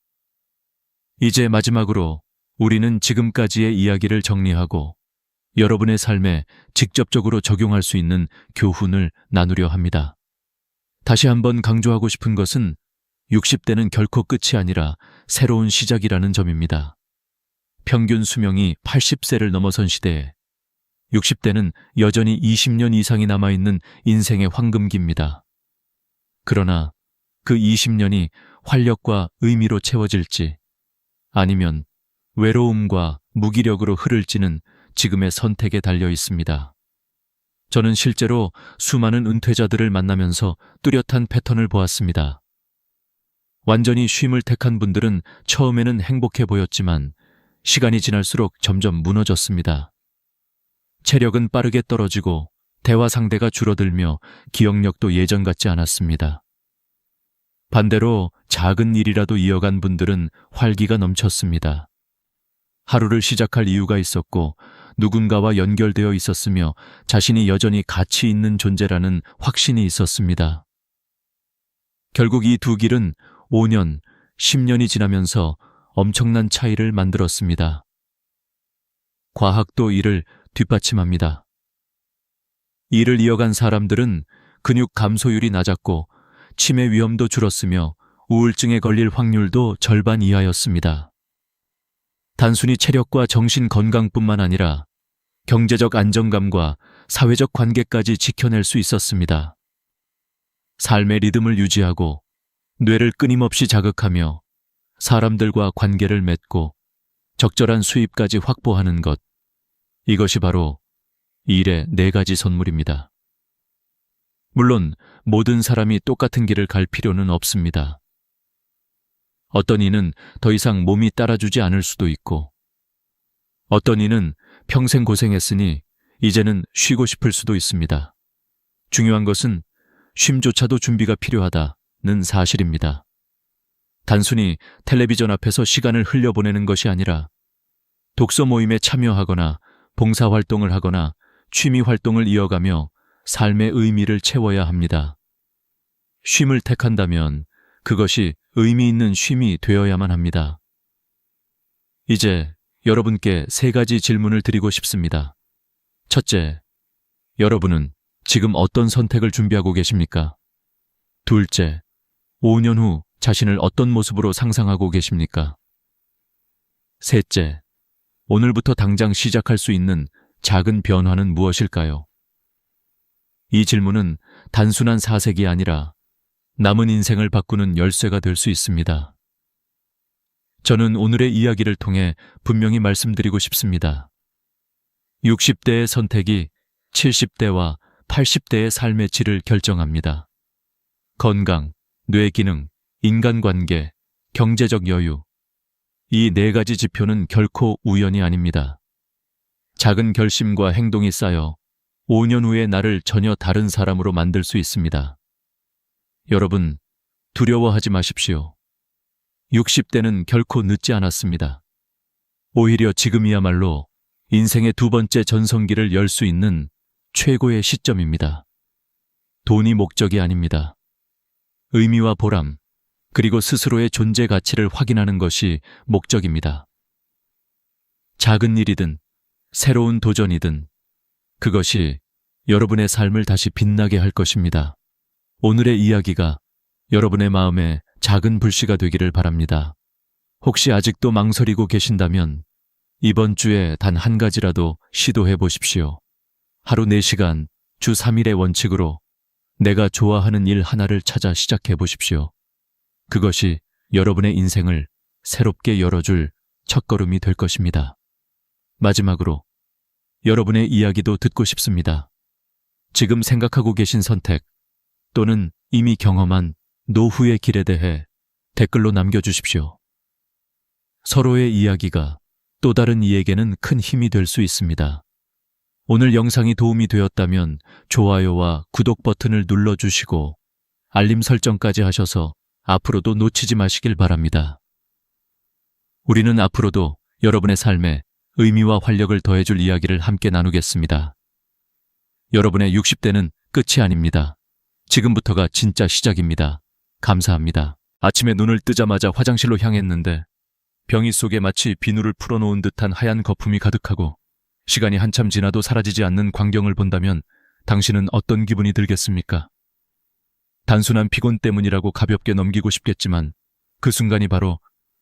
A: 이제 마지막으로 우리는 지금까지의 이야기를 정리하고 여러분의 삶에 직접적으로 적용할 수 있는 교훈을 나누려 합니다. 다시 한번 강조하고 싶은 것은 60대는 결코 끝이 아니라 새로운 시작이라는 점입니다. 평균 수명이 80세를 넘어선 시대에 60대는 여전히 20년 이상이 남아있는 인생의 황금기입니다. 그러나 그 20년이 활력과 의미로 채워질지 아니면 외로움과 무기력으로 흐를지는 지금의 선택에 달려 있습니다. 저는 실제로 수많은 은퇴자들을 만나면서 뚜렷한 패턴을 보았습니다. 완전히 쉼을 택한 분들은 처음에는 행복해 보였지만 시간이 지날수록 점점 무너졌습니다. 체력은 빠르게 떨어지고 대화 상대가 줄어들며 기억력도 예전 같지 않았습니다. 반대로 작은 일이라도 이어간 분들은 활기가 넘쳤습니다. 하루를 시작할 이유가 있었고 누군가와 연결되어 있었으며 자신이 여전히 가치 있는 존재라는 확신이 있었습니다. 결국 이 두 길은 5년, 10년이 지나면서 엄청난 차이를 만들었습니다. 과학도 이를 뒷받침합니다. 이를 이어간 사람들은 근육 감소율이 낮았고 치매 위험도 줄었으며 우울증에 걸릴 확률도 절반 이하였습니다. 단순히 체력과 정신 건강뿐만 아니라 경제적 안정감과 사회적 관계까지 지켜낼 수 있었습니다. 삶의 리듬을 유지하고 뇌를 끊임없이 자극하며 사람들과 관계를 맺고 적절한 수입까지 확보하는 것, 이것이 바로 일의 4가지 선물입니다. 물론 모든 사람이 똑같은 길을 갈 필요는 없습니다. 어떤 이는 더 이상 몸이 따라주지 않을 수도 있고, 어떤 이는 평생 고생했으니 이제는 쉬고 싶을 수도 있습니다. 중요한 것은 쉼조차도 준비가 필요하다는 사실입니다. 단순히 텔레비전 앞에서 시간을 흘려보내는 것이 아니라 독서 모임에 참여하거나 봉사활동을 하거나 취미활동을 이어가며 삶의 의미를 채워야 합니다. 쉼을 택한다면 그것이 의미 있는 쉼이 되어야만 합니다. 이제 여러분께 3가지 질문을 드리고 싶습니다. 첫째, 여러분은 지금 어떤 선택을 준비하고 계십니까? 둘째, 5년 후 자신을 어떤 모습으로 상상하고 계십니까? 셋째, 오늘부터 당장 시작할 수 있는 작은 변화는 무엇일까요? 이 질문은 단순한 사색이 아니라 남은 인생을 바꾸는 열쇠가 될 수 있습니다. 저는 오늘의 이야기를 통해 분명히 말씀드리고 싶습니다. 60대의 선택이 70대와 80대의 삶의 질을 결정합니다. 건강, 뇌 기능, 인간관계, 경제적 여유, 이 4가지 지표는 결코 우연이 아닙니다. 작은 결심과 행동이 쌓여 5년 후의 나를 전혀 다른 사람으로 만들 수 있습니다. 여러분, 두려워하지 마십시오. 60대는 결코 늦지 않았습니다. 오히려 지금이야말로 인생의 2번째 전성기를 열 수 있는 최고의 시점입니다. 돈이 목적이 아닙니다. 의미와 보람, 그리고 스스로의 존재 가치를 확인하는 것이 목적입니다. 작은 일이든 새로운 도전이든 그것이 여러분의 삶을 다시 빛나게 할 것입니다. 오늘의 이야기가 여러분의 마음에 작은 불씨가 되기를 바랍니다. 혹시 아직도 망설이고 계신다면 이번 주에 단 한 가지라도 시도해 보십시오. 하루 4시간, 주 3일의 원칙으로 내가 좋아하는 일 하나를 찾아 시작해 보십시오. 그것이 여러분의 인생을 새롭게 열어줄 첫걸음이 될 것입니다. 마지막으로 여러분의 이야기도 듣고 싶습니다. 지금 생각하고 계신 선택 또는 이미 경험한 노후의 길에 대해 댓글로 남겨주십시오. 서로의 이야기가 또 다른 이에게는 큰 힘이 될 수 있습니다. 오늘 영상이 도움이 되었다면 좋아요와 구독 버튼을 눌러주시고 알림 설정까지 하셔서 앞으로도 놓치지 마시길 바랍니다. 우리는 앞으로도 여러분의 삶에 의미와 활력을 더해줄 이야기를 함께 나누겠습니다. 여러분의 60대는 끝이 아닙니다. 지금부터가 진짜 시작입니다. 감사합니다. 아침에 눈을 뜨자마자 화장실로 향했는데 병이 속에 마치 비누를 풀어놓은 듯한 하얀 거품이 가득하고 시간이 한참 지나도 사라지지 않는 광경을 본다면 당신은 어떤 기분이 들겠습니까? 단순한 피곤 때문이라고 가볍게 넘기고 싶겠지만 그 순간이 바로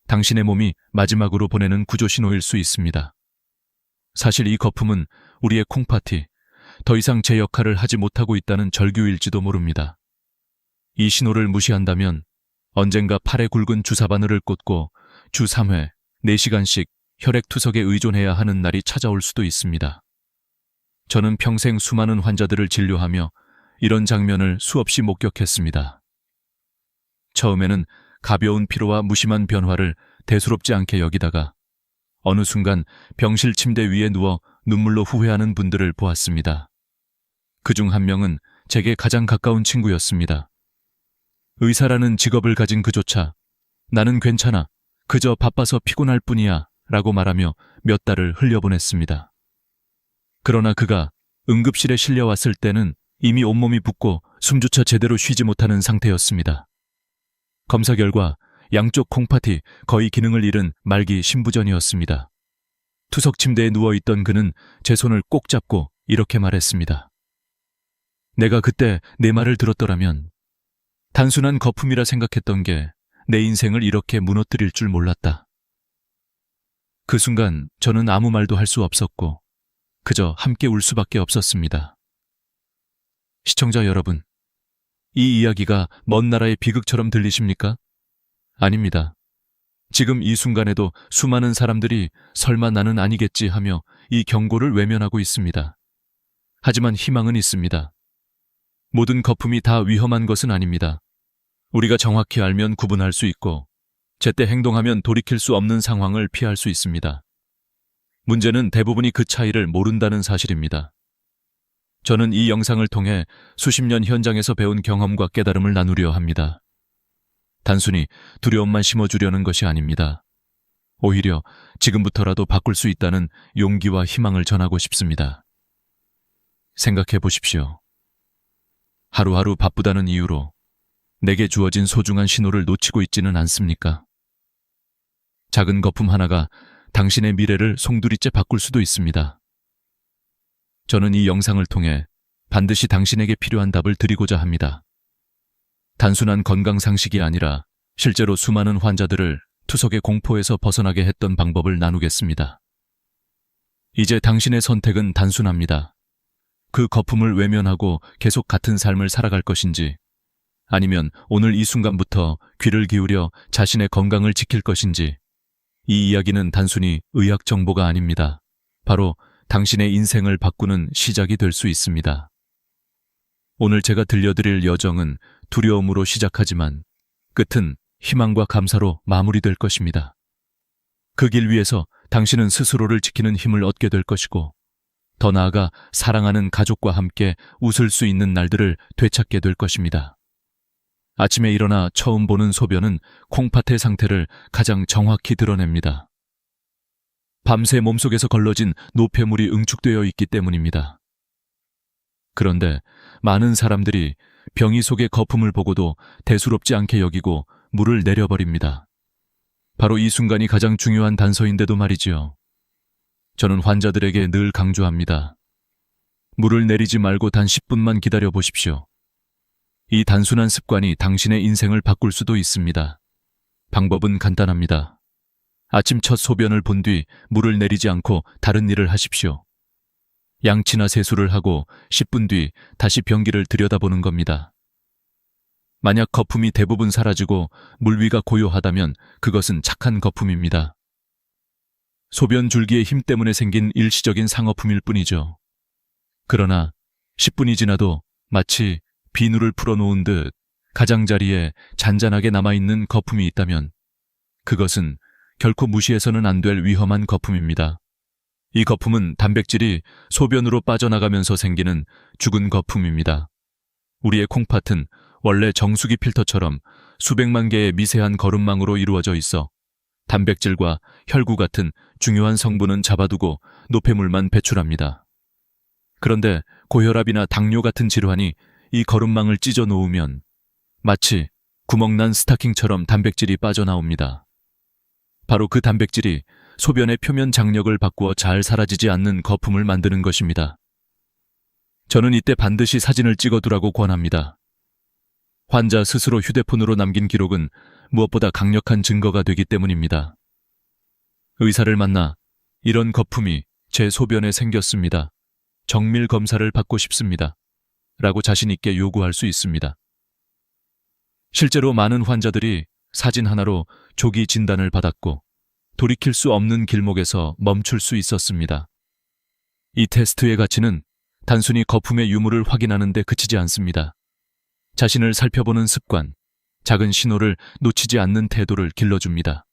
A: 당신의 몸이 마지막으로 보내는 구조 신호일 수 있습니다. 사실 이 거품은 우리의 콩팥이 더 이상 제 역할을 하지 못하고 있다는 절규일지도 모릅니다. 이 신호를 무시한다면 언젠가 팔에 굵은 주사바늘을 꽂고 주 3회, 4시간씩 혈액투석에 의존해야 하는 날이 찾아올 수도 있습니다. 저는 평생 수많은 환자들을 진료하며 이런 장면을 수없이 목격했습니다. 처음에는 가벼운 피로와 무심한 변화를 대수롭지 않게 여기다가 어느 순간 병실 침대 위에 누워 눈물로 후회하는 분들을 보았습니다. 그중 한 명은 제게 가장 가까운 친구였습니다. 의사라는 직업을 가진 그조차 나는 괜찮아, 그저 바빠서 피곤할 뿐이야 라고 말하며 몇 달을 흘려보냈습니다. 그러나 그가 응급실에 실려왔을 때는 이미 온몸이 붓고 숨조차 제대로 쉬지 못하는 상태였습니다. 검사 결과 양쪽 콩팥이 거의 기능을 잃은 말기 심부전이었습니다. 투석 침대에 누워있던 그는 제 손을 꼭 잡고 이렇게 말했습니다. 내가 그때 내 말을 들었더라면 단순한 거품이라 생각했던 게 내 인생을 이렇게 무너뜨릴 줄 몰랐다. 그 순간 저는 아무 말도 할 수 없었고 그저 함께 울 수밖에 없었습니다. 시청자 여러분, 이 이야기가 먼 나라의 비극처럼 들리십니까? 아닙니다. 지금 이 순간에도 수많은 사람들이 설마 나는 아니겠지 하며 이 경고를 외면하고 있습니다. 하지만 희망은 있습니다. 모든 거품이 다 위험한 것은 아닙니다. 우리가 정확히 알면 구분할 수 있고 제때 행동하면 돌이킬 수 없는 상황을 피할 수 있습니다. 문제는 대부분이 그 차이를 모른다는 사실입니다. 저는 이 영상을 통해 수십 년 현장에서 배운 경험과 깨달음을 나누려 합니다. 단순히 두려움만 심어주려는 것이 아닙니다. 오히려 지금부터라도 바꿀 수 있다는 용기와 희망을 전하고 싶습니다. 생각해 보십시오. 하루하루 바쁘다는 이유로 내게 주어진 소중한 신호를 놓치고 있지는 않습니까? 작은 거품 하나가 당신의 미래를 송두리째 바꿀 수도 있습니다. 저는 이 영상을 통해 반드시 당신에게 필요한 답을 드리고자 합니다. 단순한 건강 상식이 아니라 실제로 수많은 환자들을 투석의 공포에서 벗어나게 했던 방법을 나누겠습니다. 이제 당신의 선택은 단순합니다. 그 거품을 외면하고 계속 같은 삶을 살아갈 것인지, 아니면 오늘 이 순간부터 귀를 기울여 자신의 건강을 지킬 것인지. 이 이야기는 단순히 의학 정보가 아닙니다. 바로 당신의 인생을 바꾸는 시작이 될 수 있습니다. 오늘 제가 들려드릴 여정은 두려움으로 시작하지만 끝은 희망과 감사로 마무리될 것입니다. 그 길 위에서 당신은 스스로를 지키는 힘을 얻게 될 것이고, 더 나아가 사랑하는 가족과 함께 웃을 수 있는 날들을 되찾게 될 것입니다. 아침에 일어나 처음 보는 소변은 콩팥의 상태를 가장 정확히 드러냅니다. 밤새 몸속에서 걸러진 노폐물이 응축되어 있기 때문입니다. 그런데 많은 사람들이 병이 속의 거품을 보고도 대수롭지 않게 여기고 물을 내려버립니다. 바로 이 순간이 가장 중요한 단서인데도 말이지요. 저는 환자들에게 늘 강조합니다. 물을 내리지 말고 단 10분만 기다려 보십시오. 이 단순한 습관이 당신의 인생을 바꿀 수도 있습니다. 방법은 간단합니다. 아침 첫 소변을 본 뒤 물을 내리지 않고 다른 일을 하십시오. 양치나 세수를 하고 10분 뒤 다시 변기를 들여다보는 겁니다. 만약 거품이 대부분 사라지고 물 위가 고요하다면 그것은 착한 거품입니다. 소변 줄기의 힘 때문에 생긴 일시적인 상어품일 뿐이죠. 그러나 10분이 지나도 마치 비누를 풀어놓은 듯 가장자리에 잔잔하게 남아있는 거품이 있다면 그것은 결코 무시해서는 안 될 위험한 거품입니다. 이 거품은 단백질이 소변으로 빠져나가면서 생기는 죽은 거품입니다. 우리의 콩팥은 원래 정수기 필터처럼 수백만 개의 미세한 거름망으로 이루어져 있어 단백질과 혈구 같은 중요한 성분은 잡아두고 노폐물만 배출합니다. 그런데 고혈압이나 당뇨 같은 질환이 이 거름망을 찢어 놓으면 마치 구멍난 스타킹처럼 단백질이 빠져나옵니다. 바로 그 단백질이 소변의 표면 장력을 바꾸어 잘 사라지지 않는 거품을 만드는 것입니다. 저는 이때 반드시 사진을 찍어두라고 권합니다. 환자 스스로 휴대폰으로 남긴 기록은 무엇보다 강력한 증거가 되기 때문입니다. 의사를 만나 이런 거품이 제 소변에 생겼습니다. 정밀 검사를 받고 싶습니다. 라고 자신 있게 요구할 수 있습니다. 실제로 많은 환자들이 사진 하나로 조기 진단을 받았고 돌이킬 수 없는 길목에서 멈출 수 있었습니다. 이 테스트의 가치는 단순히 거품의 유무를 확인하는 데 그치지 않습니다. 자신을 살펴보는 습관, 작은 신호를 놓치지 않는 태도를 길러줍니다.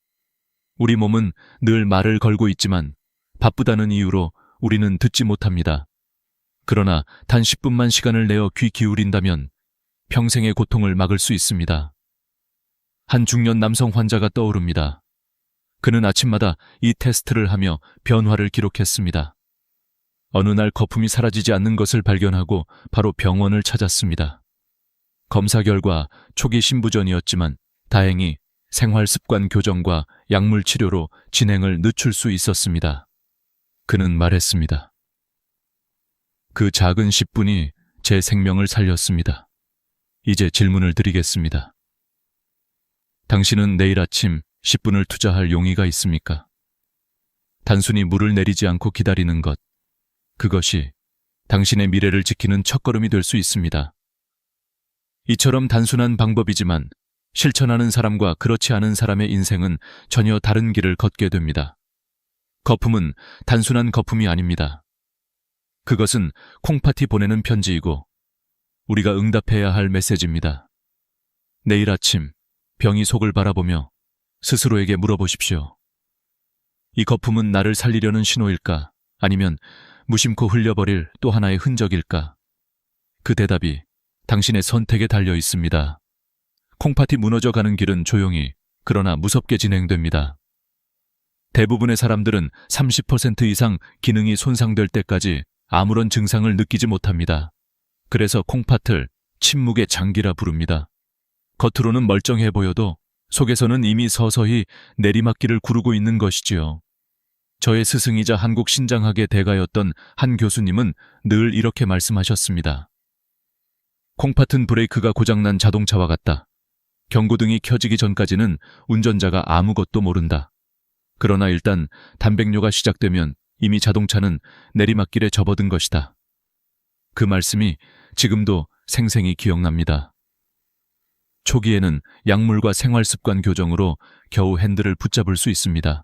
A: 우리 몸은 늘 말을 걸고 있지만 바쁘다는 이유로 우리는 듣지 못합니다. 그러나 단 10분만 시간을 내어 귀 기울인다면 평생의 고통을 막을 수 있습니다. 한 중년 남성 환자가 떠오릅니다. 그는 아침마다 이 테스트를 하며 변화를 기록했습니다. 어느 날 거품이 사라지지 않는 것을 발견하고 바로 병원을 찾았습니다. 검사 결과 초기 신부전이었지만 다행히 생활습관 교정과 약물 치료로 진행을 늦출 수 있었습니다. 그는 말했습니다. 그 작은 10분이 제 생명을 살렸습니다. 이제 질문을 드리겠습니다. 당신은 내일 아침 10분을 투자할 용의가 있습니까? 단순히 물을 내리지 않고 기다리는 것, 그것이 당신의 미래를 지키는 첫걸음이 될 수 있습니다. 이처럼 단순한 방법이지만 실천하는 사람과 그렇지 않은 사람의 인생은 전혀 다른 길을 걷게 됩니다. 거품은 단순한 거품이 아닙니다. 그것은 콩팥이 보내는 편지이고 우리가 응답해야 할 메시지입니다. 내일 아침 병이 속을 바라보며 스스로에게 물어보십시오. 이 거품은 나를 살리려는 신호일까? 아니면 무심코 흘려버릴 또 하나의 흔적일까? 그 대답이 당신의 선택에 달려 있습니다. 콩팥이 무너져가는 길은 조용히 그러나 무섭게 진행됩니다. 대부분의 사람들은 30% 이상 기능이 손상될 때까지 아무런 증상을 느끼지 못합니다. 그래서 콩팥을 침묵의 장기라 부릅니다. 겉으로는 멀쩡해 보여도 속에서는 이미 서서히 내리막길을 구르고 있는 것이지요. 저의 스승이자 한국 신장학의 대가였던 한 교수님은 늘 이렇게 말씀하셨습니다. 콩팥은 브레이크가 고장난 자동차와 같다. 경고등이 켜지기 전까지는 운전자가 아무것도 모른다. 그러나 일단 단백뇨가 시작되면 이미 자동차는 내리막길에 접어든 것이다. 그 말씀이 지금도 생생히 기억납니다. 초기에는 약물과 생활습관 교정으로 겨우 핸들을 붙잡을 수 있습니다.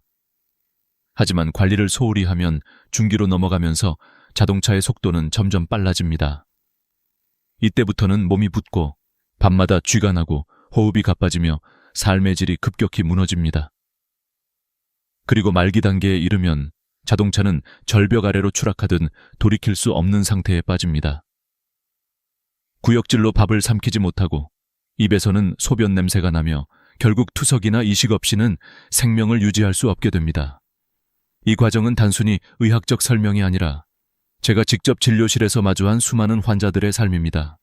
A: 하지만 관리를 소홀히 하면 중기로 넘어가면서 자동차의 속도는 점점 빨라집니다. 이때부터는 몸이 붓고 밤마다 쥐가 나고 호흡이 가빠지며 삶의 질이 급격히 무너집니다. 그리고 말기 단계에 이르면 자동차는 절벽 아래로 추락하듯 돌이킬 수 없는 상태에 빠집니다. 구역질로 밥을 삼키지 못하고 입에서는 소변 냄새가 나며 결국 투석이나 이식 없이는 생명을 유지할 수 없게 됩니다. 이 과정은 단순히 의학적 설명이 아니라 제가 직접 진료실에서 마주한 수많은 환자들의 삶입니다.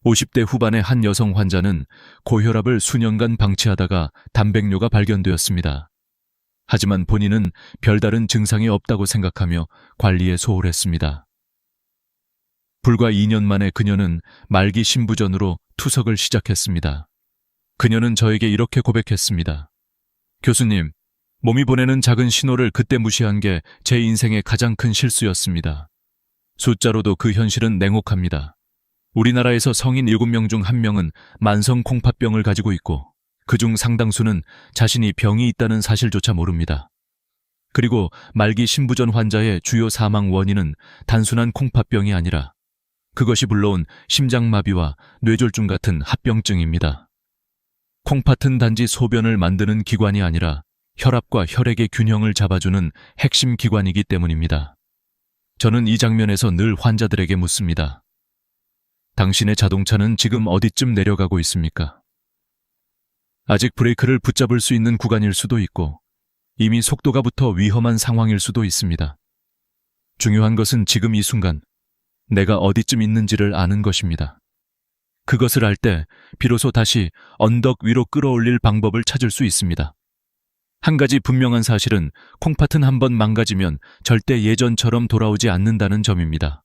A: 50대 후반의 한 여성 환자는 고혈압을 수년간 방치하다가 단백뇨가 발견되었습니다. 하지만 본인은 별다른 증상이 없다고 생각하며 관리에 소홀했습니다. 불과 2년 만에 그녀는 말기 신부전으로 투석을 시작했습니다. 그녀는 저에게 이렇게 고백했습니다. 교수님, 몸이 보내는 작은 신호를 그때 무시한 게 제 인생의 가장 큰 실수였습니다. 숫자로도 그 현실은 냉혹합니다. 우리나라에서 성인 7명 중 1명은 만성 콩팥병을 가지고 있고 그중 상당수는 자신이 병이 있다는 사실조차 모릅니다. 그리고 말기 신부전 환자의 주요 사망 원인은 단순한 콩팥병이 아니라 그것이 불러온 심장마비와 뇌졸중 같은 합병증입니다. 콩팥은 단지 소변을 만드는 기관이 아니라 혈압과 혈액의 균형을 잡아주는 핵심 기관이기 때문입니다. 저는 이 장면에서 늘 환자들에게 묻습니다. 당신의 자동차는 지금 어디쯤 내려가고 있습니까? 아직 브레이크를 붙잡을 수 있는 구간일 수도 있고 이미 속도가 붙어 위험한 상황일 수도 있습니다. 중요한 것은 지금 이 순간 내가 어디쯤 있는지를 아는 것입니다. 그것을 알 때 비로소 다시 언덕 위로 끌어올릴 방법을 찾을 수 있습니다. 한 가지 분명한 사실은 콩팥은 한번 망가지면 절대 예전처럼 돌아오지 않는다는 점입니다.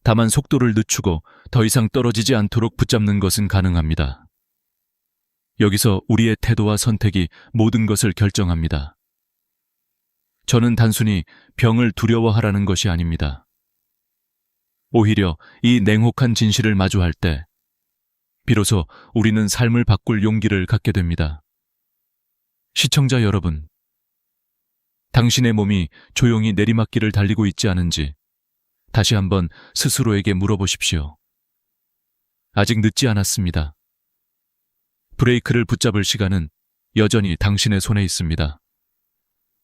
A: 다만 속도를 늦추고 더 이상 떨어지지 않도록 붙잡는 것은 가능합니다. 여기서 우리의 태도와 선택이 모든 것을 결정합니다. 저는 단순히 병을 두려워하라는 것이 아닙니다. 오히려 이 냉혹한 진실을 마주할 때 비로소 우리는 삶을 바꿀 용기를 갖게 됩니다. 시청자 여러분, 당신의 몸이 조용히 내리막길을 달리고 있지 않은지 다시 한번 스스로에게 물어보십시오. 아직 늦지 않았습니다. 브레이크를 붙잡을 시간은 여전히 당신의 손에 있습니다.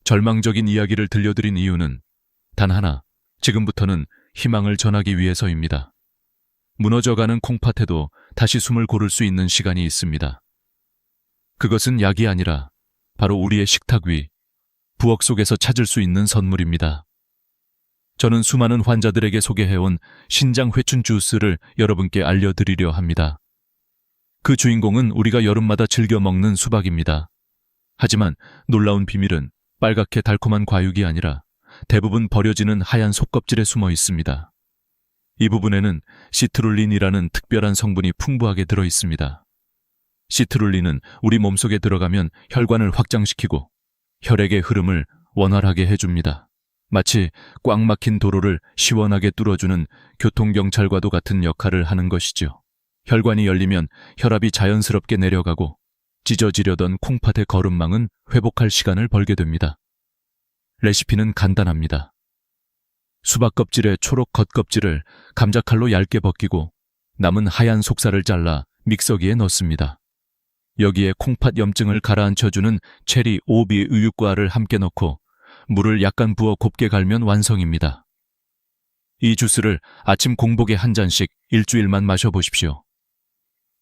A: 절망적인 이야기를 들려드린 이유는 단 하나, 지금부터는 희망을 전하기 위해서입니다. 무너져가는 콩팥에도 다시 숨을 고를 수 있는 시간이 있습니다. 그것은 약이 아니라 바로 우리의 식탁 위, 부엌 속에서 찾을 수 있는 선물입니다. 저는 수많은 환자들에게 소개해온 신장 회춘 주스를 여러분께 알려드리려 합니다. 그 주인공은 우리가 여름마다 즐겨 먹는 수박입니다. 하지만 놀라운 비밀은 빨갛게 달콤한 과육이 아니라 대부분 버려지는 하얀 속껍질에 숨어 있습니다. 이 부분에는 시트룰린이라는 특별한 성분이 풍부하게 들어 있습니다. 시트룰린은 우리 몸속에 들어가면 혈관을 확장시키고 혈액의 흐름을 원활하게 해줍니다. 마치 꽉 막힌 도로를 시원하게 뚫어주는 교통경찰과도 같은 역할을 하는 것이죠. 혈관이 열리면 혈압이 자연스럽게 내려가고 찢어지려던 콩팥의 거름망은 회복할 시간을 벌게 됩니다. 레시피는 간단합니다. 수박 껍질의 초록 겉껍질을 감자칼로 얇게 벗기고 남은 하얀 속살을 잘라 믹서기에 넣습니다. 여기에 콩팥 염증을 가라앉혀주는 체리 오비 우유과를 함께 넣고 물을 약간 부어 곱게 갈면 완성입니다. 이 주스를 아침 공복에 한 잔씩 일주일만 마셔보십시오.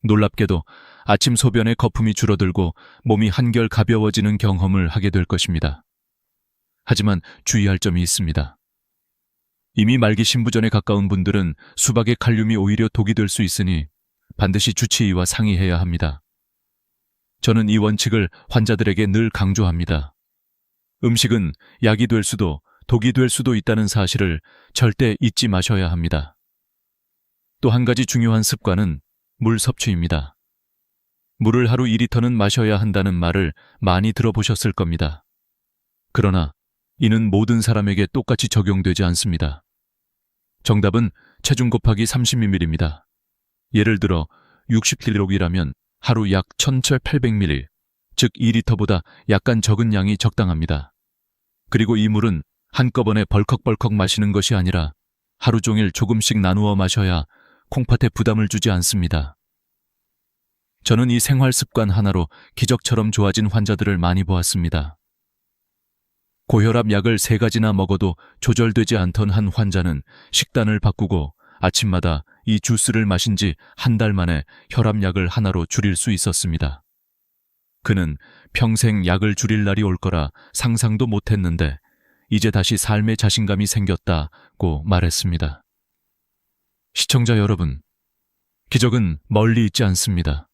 A: 놀랍게도 아침 소변의 거품이 줄어들고 몸이 한결 가벼워지는 경험을 하게 될 것입니다. 하지만 주의할 점이 있습니다. 이미 말기 신부전에 가까운 분들은 수박의 칼륨이 오히려 독이 될 수 있으니 반드시 주치의와 상의해야 합니다. 저는 이 원칙을 환자들에게 늘 강조합니다. 음식은 약이 될 수도 독이 될 수도 있다는 사실을 절대 잊지 마셔야 합니다. 또 한 가지 중요한 습관은 물 섭취입니다. 물을 하루 2리터는 마셔야 한다는 말을 많이 들어보셨을 겁니다. 그러나 이는 모든 사람에게 똑같이 적용되지 않습니다. 정답은 체중 곱하기 30ml입니다. 예를 들어 60kg이라면 하루 약 1700ml, 즉 2리터보다 약간 적은 양이 적당합니다. 그리고 이 물은 한꺼번에 벌컥벌컥 마시는 것이 아니라 하루 종일 조금씩 나누어 마셔야 콩팥에 부담을 주지 않습니다. 저는 이 생활 습관 하나로 기적처럼 좋아진 환자들을 많이 보았습니다. 고혈압 약을 3가지나 먹어도 조절되지 않던 한 환자는 식단을 바꾸고 아침마다 이 주스를 마신 지 한 달 만에 혈압약을 하나로 줄일 수 있었습니다. 그는 평생 약을 줄일 날이 올 거라 상상도 못했는데 이제 다시 삶의 자신감이 생겼다고 말했습니다. 시청자 여러분, 기적은 멀리 있지 않습니다.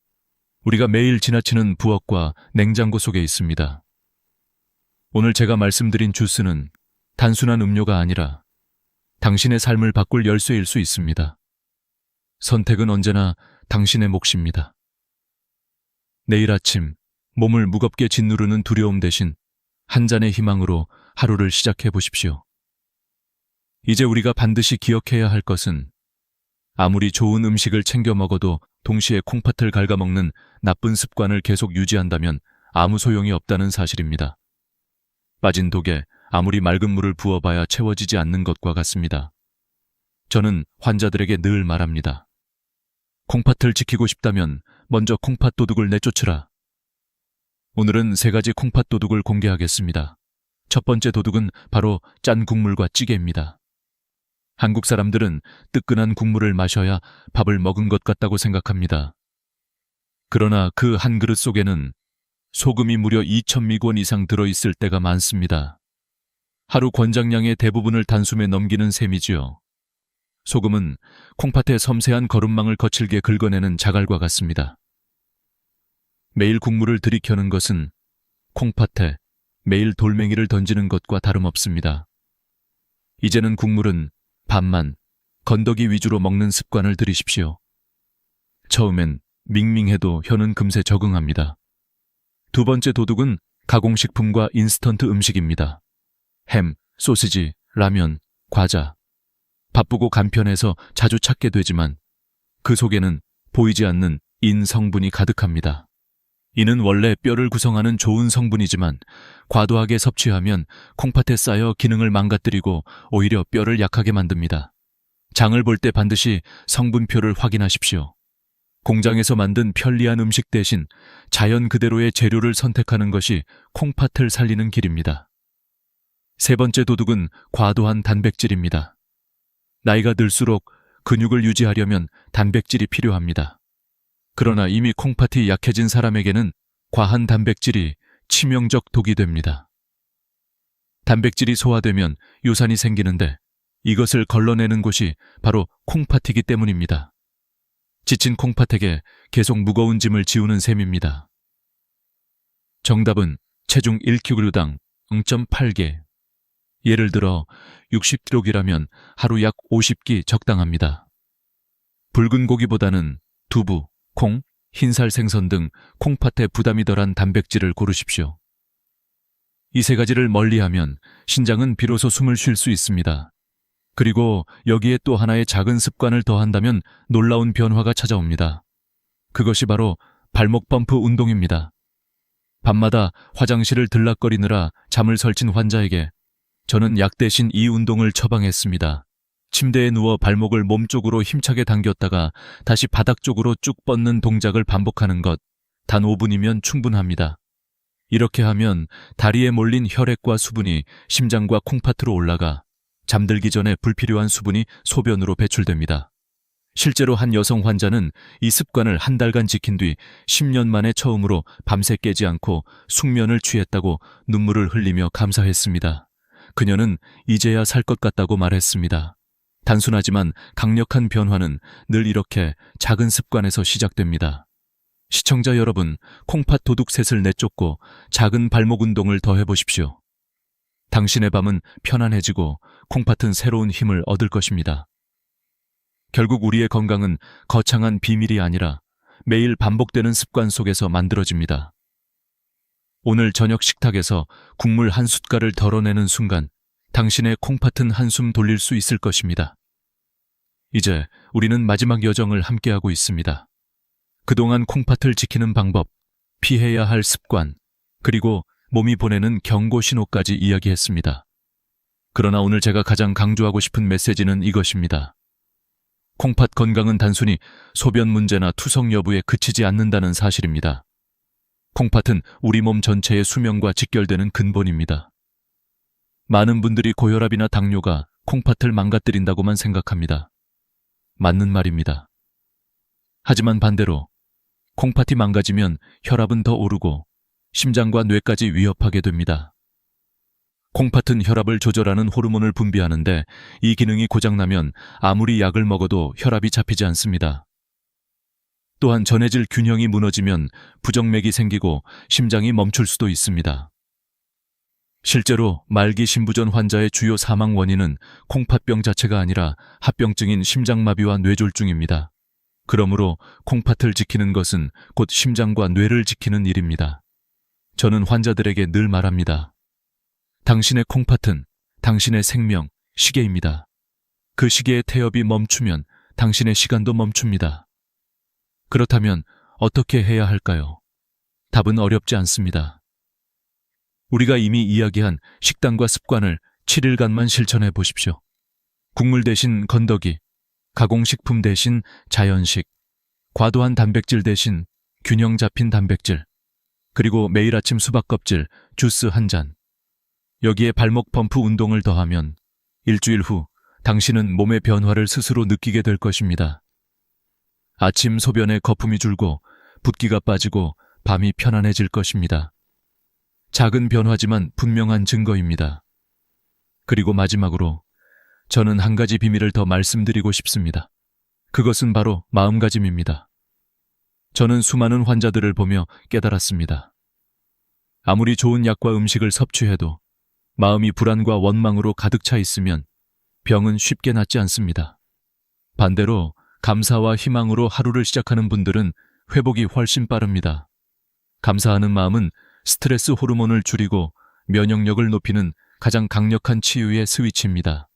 A: 우리가 매일 지나치는 부엌과 냉장고 속에 있습니다. 오늘 제가 말씀드린 주스는 단순한 음료가 아니라 당신의 삶을 바꿀 열쇠일 수 있습니다. 선택은 언제나 당신의 몫입니다. 내일 아침 몸을 무겁게 짓누르는 두려움 대신 한 잔의 희망으로 하루를 시작해 보십시오. 이제 우리가 반드시 기억해야 할 것은 아무리 좋은 음식을 챙겨 먹어도 동시에 콩팥을 갉아먹는 나쁜 습관을 계속 유지한다면 아무 소용이 없다는 사실입니다. 빠진 독에 아무리 맑은 물을 부어봐야 채워지지 않는 것과 같습니다. 저는 환자들에게 늘 말합니다. 콩팥을 지키고 싶다면 먼저 콩팥 도둑을 내쫓으라. 오늘은 3가지 콩팥 도둑을 공개하겠습니다. 첫 번째 도둑은 바로 짠 국물과 찌개입니다. 한국 사람들은 뜨끈한 국물을 마셔야 밥을 먹은 것 같다고 생각합니다. 그러나 그 한 그릇 속에는 소금이 무려 2000미권 이상 들어있을 때가 많습니다. 하루 권장량의 대부분을 단숨에 넘기는 셈이지요. 소금은 콩팥의 섬세한 거름망을 거칠게 긁어내는 자갈과 같습니다. 매일 국물을 들이켜는 것은 콩팥에 매일 돌멩이를 던지는 것과 다름없습니다. 이제는 국물은 반만, 건더기 위주로 먹는 습관을 들이십시오. 처음엔 밍밍해도 혀는 금세 적응합니다. 두 번째 도둑은 가공식품과 인스턴트 음식입니다. 햄, 소시지, 라면, 과자. 바쁘고 간편해서 자주 찾게 되지만 그 속에는 보이지 않는 인 성분이 가득합니다. 이는 원래 뼈를 구성하는 좋은 성분이지만 과도하게 섭취하면 콩팥에 쌓여 기능을 망가뜨리고 오히려 뼈를 약하게 만듭니다. 장을 볼 때 반드시 성분표를 확인하십시오. 공장에서 만든 편리한 음식 대신 자연 그대로의 재료를 선택하는 것이 콩팥을 살리는 길입니다. 세 번째 도둑은 과도한 단백질입니다. 나이가 들수록 근육을 유지하려면 단백질이 필요합니다. 그러나 이미 콩팥이 약해진 사람에게는 과한 단백질이 치명적 독이 됩니다. 단백질이 소화되면 요산이 생기는데 이것을 걸러내는 곳이 바로 콩팥이기 때문입니다. 지친 콩팥에게 계속 무거운 짐을 지우는 셈입니다. 정답은 체중 1kg당 0.8개. 예를 들어 60kg이라면 하루 약 50끼 적당합니다. 붉은 고기보다는 두부, 콩, 흰살 생선 등 콩팥에 부담이 덜한 단백질을 고르십시오. 이 세 가지를 멀리하면 신장은 비로소 숨을 쉴 수 있습니다. 그리고 여기에 또 하나의 작은 습관을 더한다면 놀라운 변화가 찾아옵니다. 그것이 바로 발목 펌프 운동입니다. 밤마다 화장실을 들락거리느라 잠을 설친 환자에게 저는 약 대신 이 운동을 처방했습니다. 침대에 누워 발목을 몸쪽으로 힘차게 당겼다가 다시 바닥 쪽으로 쭉 뻗는 동작을 반복하는 것, 단 5분이면 충분합니다. 이렇게 하면 다리에 몰린 혈액과 수분이 심장과 콩팥으로 올라가 잠들기 전에 불필요한 수분이 소변으로 배출됩니다. 실제로 한 여성 환자는 이 습관을 한 달간 지킨 뒤 10년 만에 처음으로 밤새 깨지 않고 숙면을 취했다고 눈물을 흘리며 감사했습니다. 그녀는 이제야 살 것 같다고 말했습니다. 단순하지만 강력한 변화는 늘 이렇게 작은 습관에서 시작됩니다. 시청자 여러분, 콩팥 도둑셋을 내쫓고 작은 발목 운동을 더해보십시오. 당신의 밤은 편안해지고 콩팥은 새로운 힘을 얻을 것입니다. 결국 우리의 건강은 거창한 비밀이 아니라 매일 반복되는 습관 속에서 만들어집니다. 오늘 저녁 식탁에서 국물 한 숟갈을 덜어내는 순간 당신의 콩팥은 한숨 돌릴 수 있을 것입니다. 이제 우리는 마지막 여정을 함께하고 있습니다. 그동안 콩팥을 지키는 방법, 피해야 할 습관, 그리고 몸이 보내는 경고 신호까지 이야기했습니다. 그러나 오늘 제가 가장 강조하고 싶은 메시지는 이것입니다. 콩팥 건강은 단순히 소변 문제나 투석 여부에 그치지 않는다는 사실입니다. 콩팥은 우리 몸 전체의 수명과 직결되는 근본입니다. 많은 분들이 고혈압이나 당뇨가 콩팥을 망가뜨린다고만 생각합니다. 맞는 말입니다. 하지만 반대로 콩팥이 망가지면 혈압은 더 오르고 심장과 뇌까지 위협하게 됩니다. 콩팥은 혈압을 조절하는 호르몬을 분비하는데 이 기능이 고장나면 아무리 약을 먹어도 혈압이 잡히지 않습니다. 또한 전해질 균형이 무너지면 부정맥이 생기고 심장이 멈출 수도 있습니다. 실제로 말기 심부전 환자의 주요 사망 원인은 콩팥병 자체가 아니라 합병증인 심장마비와 뇌졸중입니다. 그러므로 콩팥을 지키는 것은 곧 심장과 뇌를 지키는 일입니다. 저는 환자들에게 늘 말합니다. 당신의 콩팥은 당신의 생명, 시계입니다. 그 시계의 태엽이 멈추면 당신의 시간도 멈춥니다. 그렇다면 어떻게 해야 할까요? 답은 어렵지 않습니다. 우리가 이미 이야기한 식단과 습관을 7일간만 실천해 보십시오. 국물 대신 건더기, 가공식품 대신 자연식, 과도한 단백질 대신 균형 잡힌 단백질, 그리고 매일 아침 수박 껍질, 주스 한 잔. 여기에 발목 펌프 운동을 더하면 일주일 후 당신은 몸의 변화를 스스로 느끼게 될 것입니다. 아침 소변에 거품이 줄고 붓기가 빠지고 밤이 편안해질 것입니다. 작은 변화지만 분명한 증거입니다. 그리고 마지막으로 저는 한 가지 비밀을 더 말씀드리고 싶습니다. 그것은 바로 마음가짐입니다. 저는 수많은 환자들을 보며 깨달았습니다. 아무리 좋은 약과 음식을 섭취해도 마음이 불안과 원망으로 가득 차 있으면 병은 쉽게 낫지 않습니다. 반대로 감사와 희망으로 하루를 시작하는 분들은 회복이 훨씬 빠릅니다. 감사하는 마음은 스트레스 호르몬을 줄이고 면역력을 높이는 가장 강력한 치유의 스위치입니다.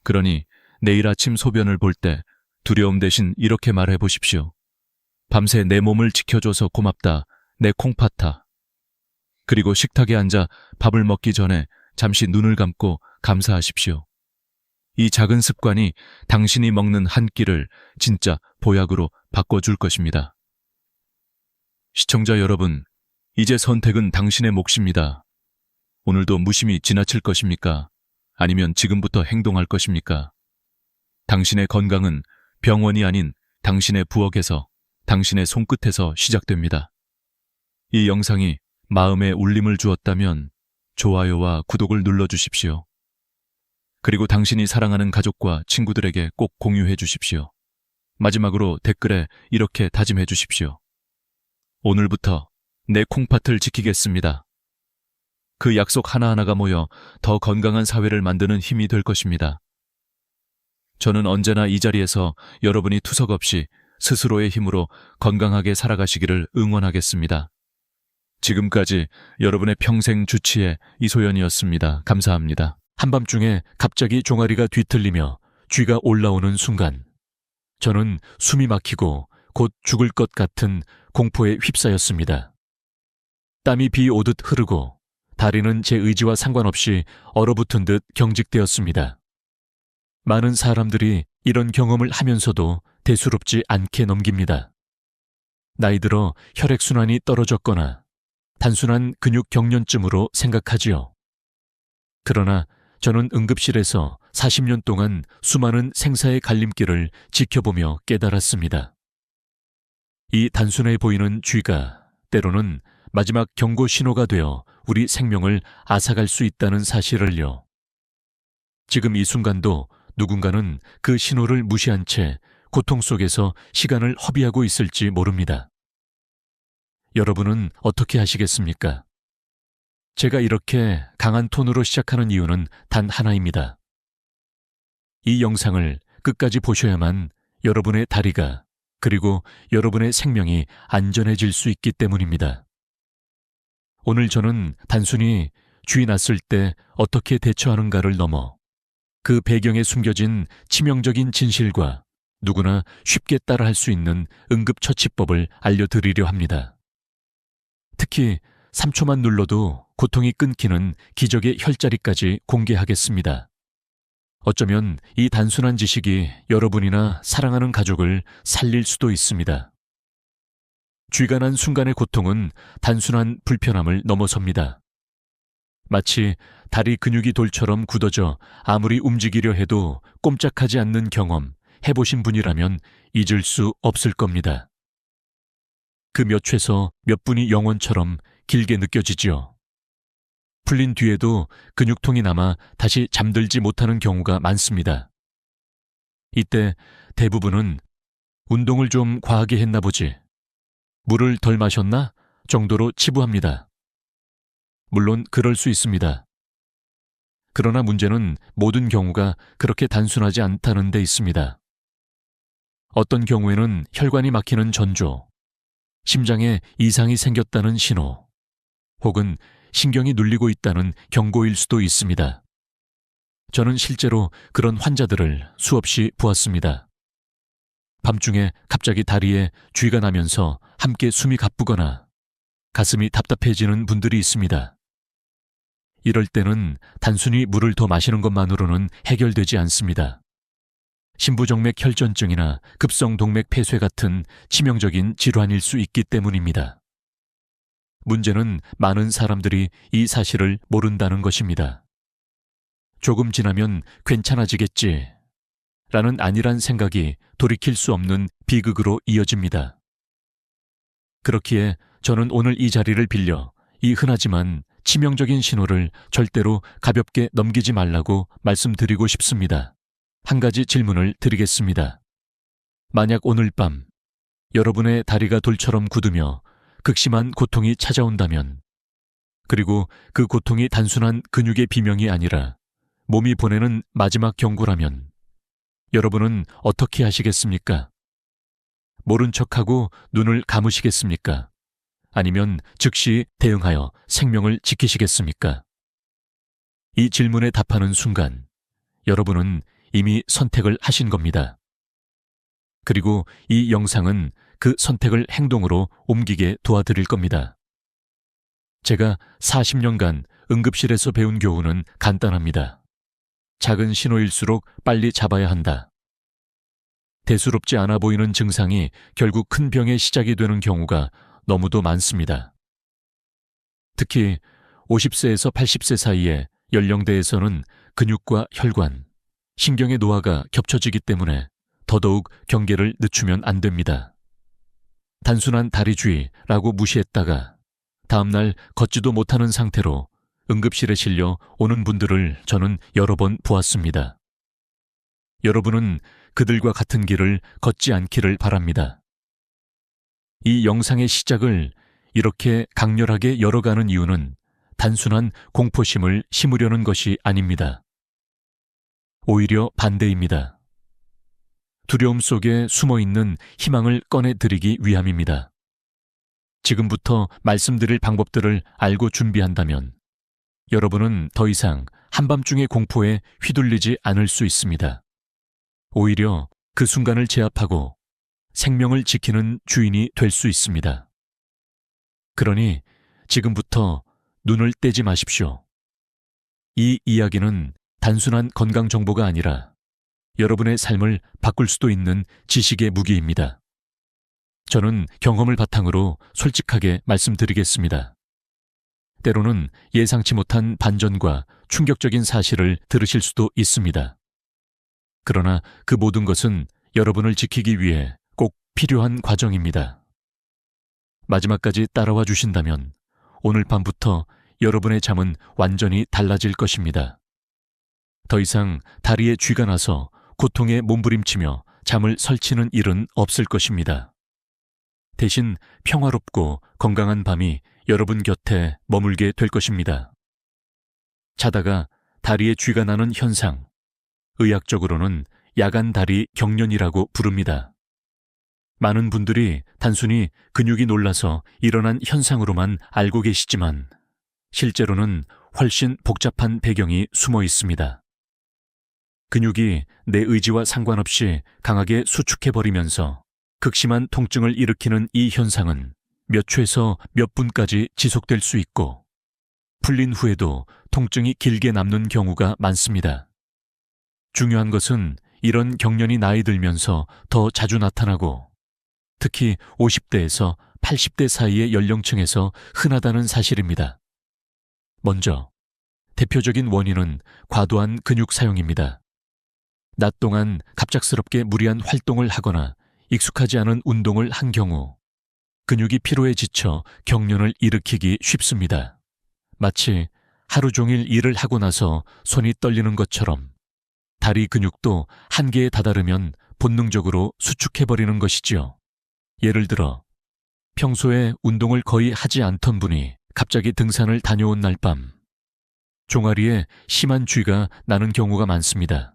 A: 그러니 내일 아침 소변을 볼 때 두려움 대신 이렇게 말해 보십시오. 밤새 내 몸을 지켜줘서 고맙다, 내 콩팥아. 그리고 식탁에 앉아 밥을 먹기 전에 잠시 눈을 감고 감사하십시오. 이 작은 습관이 당신이 먹는 한 끼를 진짜 보약으로 바꿔줄 것입니다. 시청자 여러분, 이제 선택은 당신의 몫입니다. 오늘도 무심히 지나칠 것입니까? 아니면 지금부터 행동할 것입니까? 당신의 건강은 병원이 아닌 당신의 부엌에서, 당신의 손끝에서 시작됩니다. 이 영상이 마음에 울림을 주었다면 좋아요와 구독을 눌러주십시오. 그리고 당신이 사랑하는 가족과 친구들에게 꼭 공유해 주십시오. 마지막으로 댓글에 이렇게 다짐해 주십시오. 오늘부터 내 콩팥을 지키겠습니다. 그 약속 하나하나가 모여 더 건강한 사회를 만드는 힘이 될 것입니다. 저는 언제나 이 자리에서 여러분이 투석 없이 스스로의 힘으로 건강하게 살아가시기를 응원하겠습니다. 지금까지 여러분의 평생 주치의 이소연이었습니다. 감사합니다. 한밤중에 갑자기 종아리가 뒤틀리며 쥐가 올라오는 순간, 저는 숨이 막히고 곧 죽을 것 같은 공포에 휩싸였습니다. 땀이 비 오듯 흐르고 다리는 제 의지와 상관없이 얼어붙은 듯 경직되었습니다. 많은 사람들이 이런 경험을 하면서도 대수롭지 않게 넘깁니다. 나이 들어 혈액순환이 떨어졌거나 단순한 근육 경련증으로 생각하지요. 그러나 저는 응급실에서 40년 동안 수많은 생사의 갈림길을 지켜보며 깨달았습니다. 이 단순해 보이는 쥐가 때로는 마지막 경고 신호가 되어 우리 생명을 앗아갈 수 있다는 사실을요. 지금 이 순간도 누군가는 그 신호를 무시한 채 고통 속에서 시간을 허비하고 있을지 모릅니다. 여러분은 어떻게 하시겠습니까? 제가 이렇게 강한 톤으로 시작하는 이유는 단 하나입니다. 이 영상을 끝까지 보셔야만 여러분의 다리가 그리고 여러분의 생명이 안전해질 수 있기 때문입니다. 오늘 저는 단순히 쥐 났을 때 어떻게 대처하는가를 넘어 그 배경에 숨겨진 치명적인 진실과 누구나 쉽게 따라할 수 있는 응급처치법을 알려드리려 합니다. 특히 3초만 눌러도 고통이 끊기는 기적의 혈자리까지 공개하겠습니다. 어쩌면 이 단순한 지식이 여러분이나 사랑하는 가족을 살릴 수도 있습니다. 쥐가 난 순간의 고통은 단순한 불편함을 넘어섭니다. 마치 다리 근육이 돌처럼 굳어져 아무리 움직이려 해도 꼼짝하지 않는 경험 해보신 분이라면 잊을 수 없을 겁니다. 그 몇 초에서 몇 분이 영원처럼 길게 느껴지지요. 풀린 뒤에도 근육통이 남아 다시 잠들지 못하는 경우가 많습니다. 이때 대부분은 운동을 좀 과하게 했나 보지, 물을 덜 마셨나 정도로 치부합니다. 물론 그럴 수 있습니다. 그러나 문제는 모든 경우가 그렇게 단순하지 않다는 데 있습니다. 어떤 경우에는 혈관이 막히는 전조, 심장에 이상이 생겼다는 신호, 혹은 신경이 눌리고 있다는 경고일 수도 있습니다. 저는 실제로 그런 환자들을 수없이 보았습니다. 밤중에 갑자기 다리에 쥐가 나면서 함께 숨이 가쁘거나 가슴이 답답해지는 분들이 있습니다. 이럴 때는 단순히 물을 더 마시는 것만으로는 해결되지 않습니다. 심부정맥 혈전증이나 급성동맥 폐쇄 같은 치명적인 질환일 수 있기 때문입니다. 문제는 많은 사람들이 이 사실을 모른다는 것입니다. 조금 지나면 괜찮아지겠지 라는 안일한 생각이 돌이킬 수 없는 비극으로 이어집니다. 그렇기에 저는 오늘 이 자리를 빌려 이 흔하지만 치명적인 신호를 절대로 가볍게 넘기지 말라고 말씀드리고 싶습니다. 한 가지 질문을 드리겠습니다. 만약 오늘 밤 여러분의 다리가 돌처럼 굳으며 극심한 고통이 찾아온다면, 그리고 그 고통이 단순한 근육의 비명이 아니라 몸이 보내는 마지막 경고라면, 여러분은 어떻게 하시겠습니까? 모른 척하고 눈을 감으시겠습니까? 아니면 즉시 대응하여 생명을 지키시겠습니까? 이 질문에 답하는 순간 여러분은 이미 선택을 하신 겁니다. 그리고 이 영상은 그 선택을 행동으로 옮기게 도와드릴 겁니다. 제가 40년간 응급실에서 배운 교훈은 간단합니다. 작은 신호일수록 빨리 잡아야 한다. 대수롭지 않아 보이는 증상이 결국 큰 병의 시작이 되는 경우가 너무도 많습니다. 특히 50세에서 80세 사이의 연령대에서는 근육과 혈관, 신경의 노화가 겹쳐지기 때문에 더더욱 경계를 늦추면 안 됩니다. 단순한 다리쥐라고 무시했다가 다음날 걷지도 못하는 상태로 응급실에 실려 오는 분들을 저는 여러 번 보았습니다. 여러분은 그들과 같은 길을 걷지 않기를 바랍니다. 이 영상의 시작을 이렇게 강렬하게 열어가는 이유는 단순한 공포심을 심으려는 것이 아닙니다. 오히려 반대입니다. 두려움 속에 숨어있는 희망을 꺼내드리기 위함입니다. 지금부터 말씀드릴 방법들을 알고 준비한다면 여러분은 더 이상 한밤중의 공포에 휘둘리지 않을 수 있습니다. 오히려 그 순간을 제압하고 생명을 지키는 주인이 될 수 있습니다. 그러니 지금부터 눈을 떼지 마십시오. 이 이야기는 단순한 건강 정보가 아니라 여러분의 삶을 바꿀 수도 있는 지식의 무기입니다. 저는 경험을 바탕으로 솔직하게 말씀드리겠습니다. 때로는 예상치 못한 반전과 충격적인 사실을 들으실 수도 있습니다. 그러나 그 모든 것은 여러분을 지키기 위해 꼭 필요한 과정입니다. 마지막까지 따라와 주신다면 오늘 밤부터 여러분의 잠은 완전히 달라질 것입니다. 더 이상 다리에 쥐가 나서 고통에 몸부림치며 잠을 설치는 일은 없을 것입니다. 대신 평화롭고 건강한 밤이 여러분 곁에 머물게 될 것입니다. 자다가 다리에 쥐가 나는 현상, 의학적으로는 야간 다리 경련이라고 부릅니다. 많은 분들이 단순히 근육이 놀라서 일어난 현상으로만 알고 계시지만 실제로는 훨씬 복잡한 배경이 숨어 있습니다. 근육이 내 의지와 상관없이 강하게 수축해버리면서 극심한 통증을 일으키는 이 현상은 몇 초에서 몇 분까지 지속될 수 있고 풀린 후에도 통증이 길게 남는 경우가 많습니다. 중요한 것은 이런 경련이 나이 들면서 더 자주 나타나고 특히 50대에서 80대 사이의 연령층에서 흔하다는 사실입니다. 먼저 대표적인 원인은 과도한 근육 사용입니다. 낮 동안 갑작스럽게 무리한 활동을 하거나 익숙하지 않은 운동을 한 경우 근육이 피로에 지쳐 경련을 일으키기 쉽습니다. 마치 하루 종일 일을 하고 나서 손이 떨리는 것처럼 다리 근육도 한계에 다다르면 본능적으로 수축해버리는 것이지요. 예를 들어 평소에 운동을 거의 하지 않던 분이 갑자기 등산을 다녀온 날 밤 종아리에 심한 쥐가 나는 경우가 많습니다.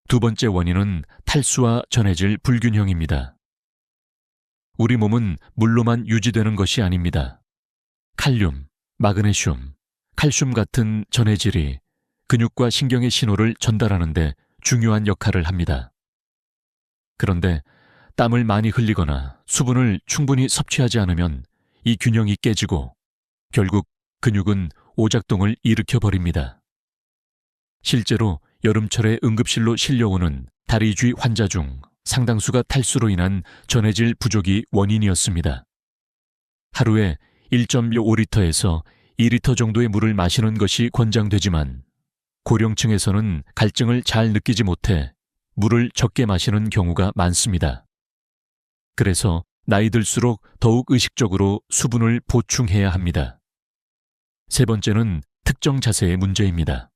A: 두 번째 원인은 탈수와 전해질 불균형입니다. 우리 몸은 물로만 유지되는 것이 아닙니다. 칼륨, 마그네슘, 칼슘 같은 전해질이 근육과 신경의 신호를 전달하는데 중요한 역할을 합니다. 그런데 땀을 많이 흘리거나 수분을 충분히 섭취하지 않으면 이 균형이 깨지고 결국 근육은 오작동을 일으켜버립니다. 실제로 여름철에 응급실로 실려오는 다리쥐 환자 중 상당수가 탈수로 인한 전해질 부족이 원인이었습니다. 하루에 1.5리터에서 2리터 정도의 물을 마시는 것이 권장되지만 고령층에서는 갈증을 잘 느끼지 못해 물을 적게 마시는 경우가 많습니다. 그래서 나이 들수록 더욱 의식적으로 수분을 보충해야 합니다. 세 번째는 특정 자세의 문제입니다.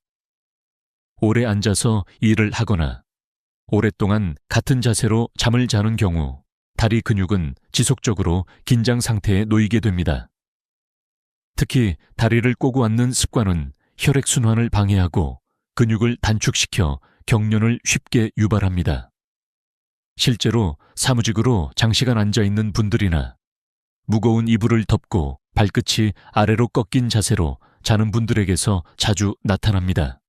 A: 오래 앉아서 일을 하거나 오랫동안 같은 자세로 잠을 자는 경우 다리 근육은 지속적으로 긴장 상태에 놓이게 됩니다. 특히 다리를 꼬고 앉는 습관은 혈액순환을 방해하고 근육을 단축시켜 경련을 쉽게 유발합니다. 실제로 사무직으로 장시간 앉아있는 분들이나 무거운 이불을 덮고 발끝이 아래로 꺾인 자세로 자는 분들에게서 자주 나타납니다.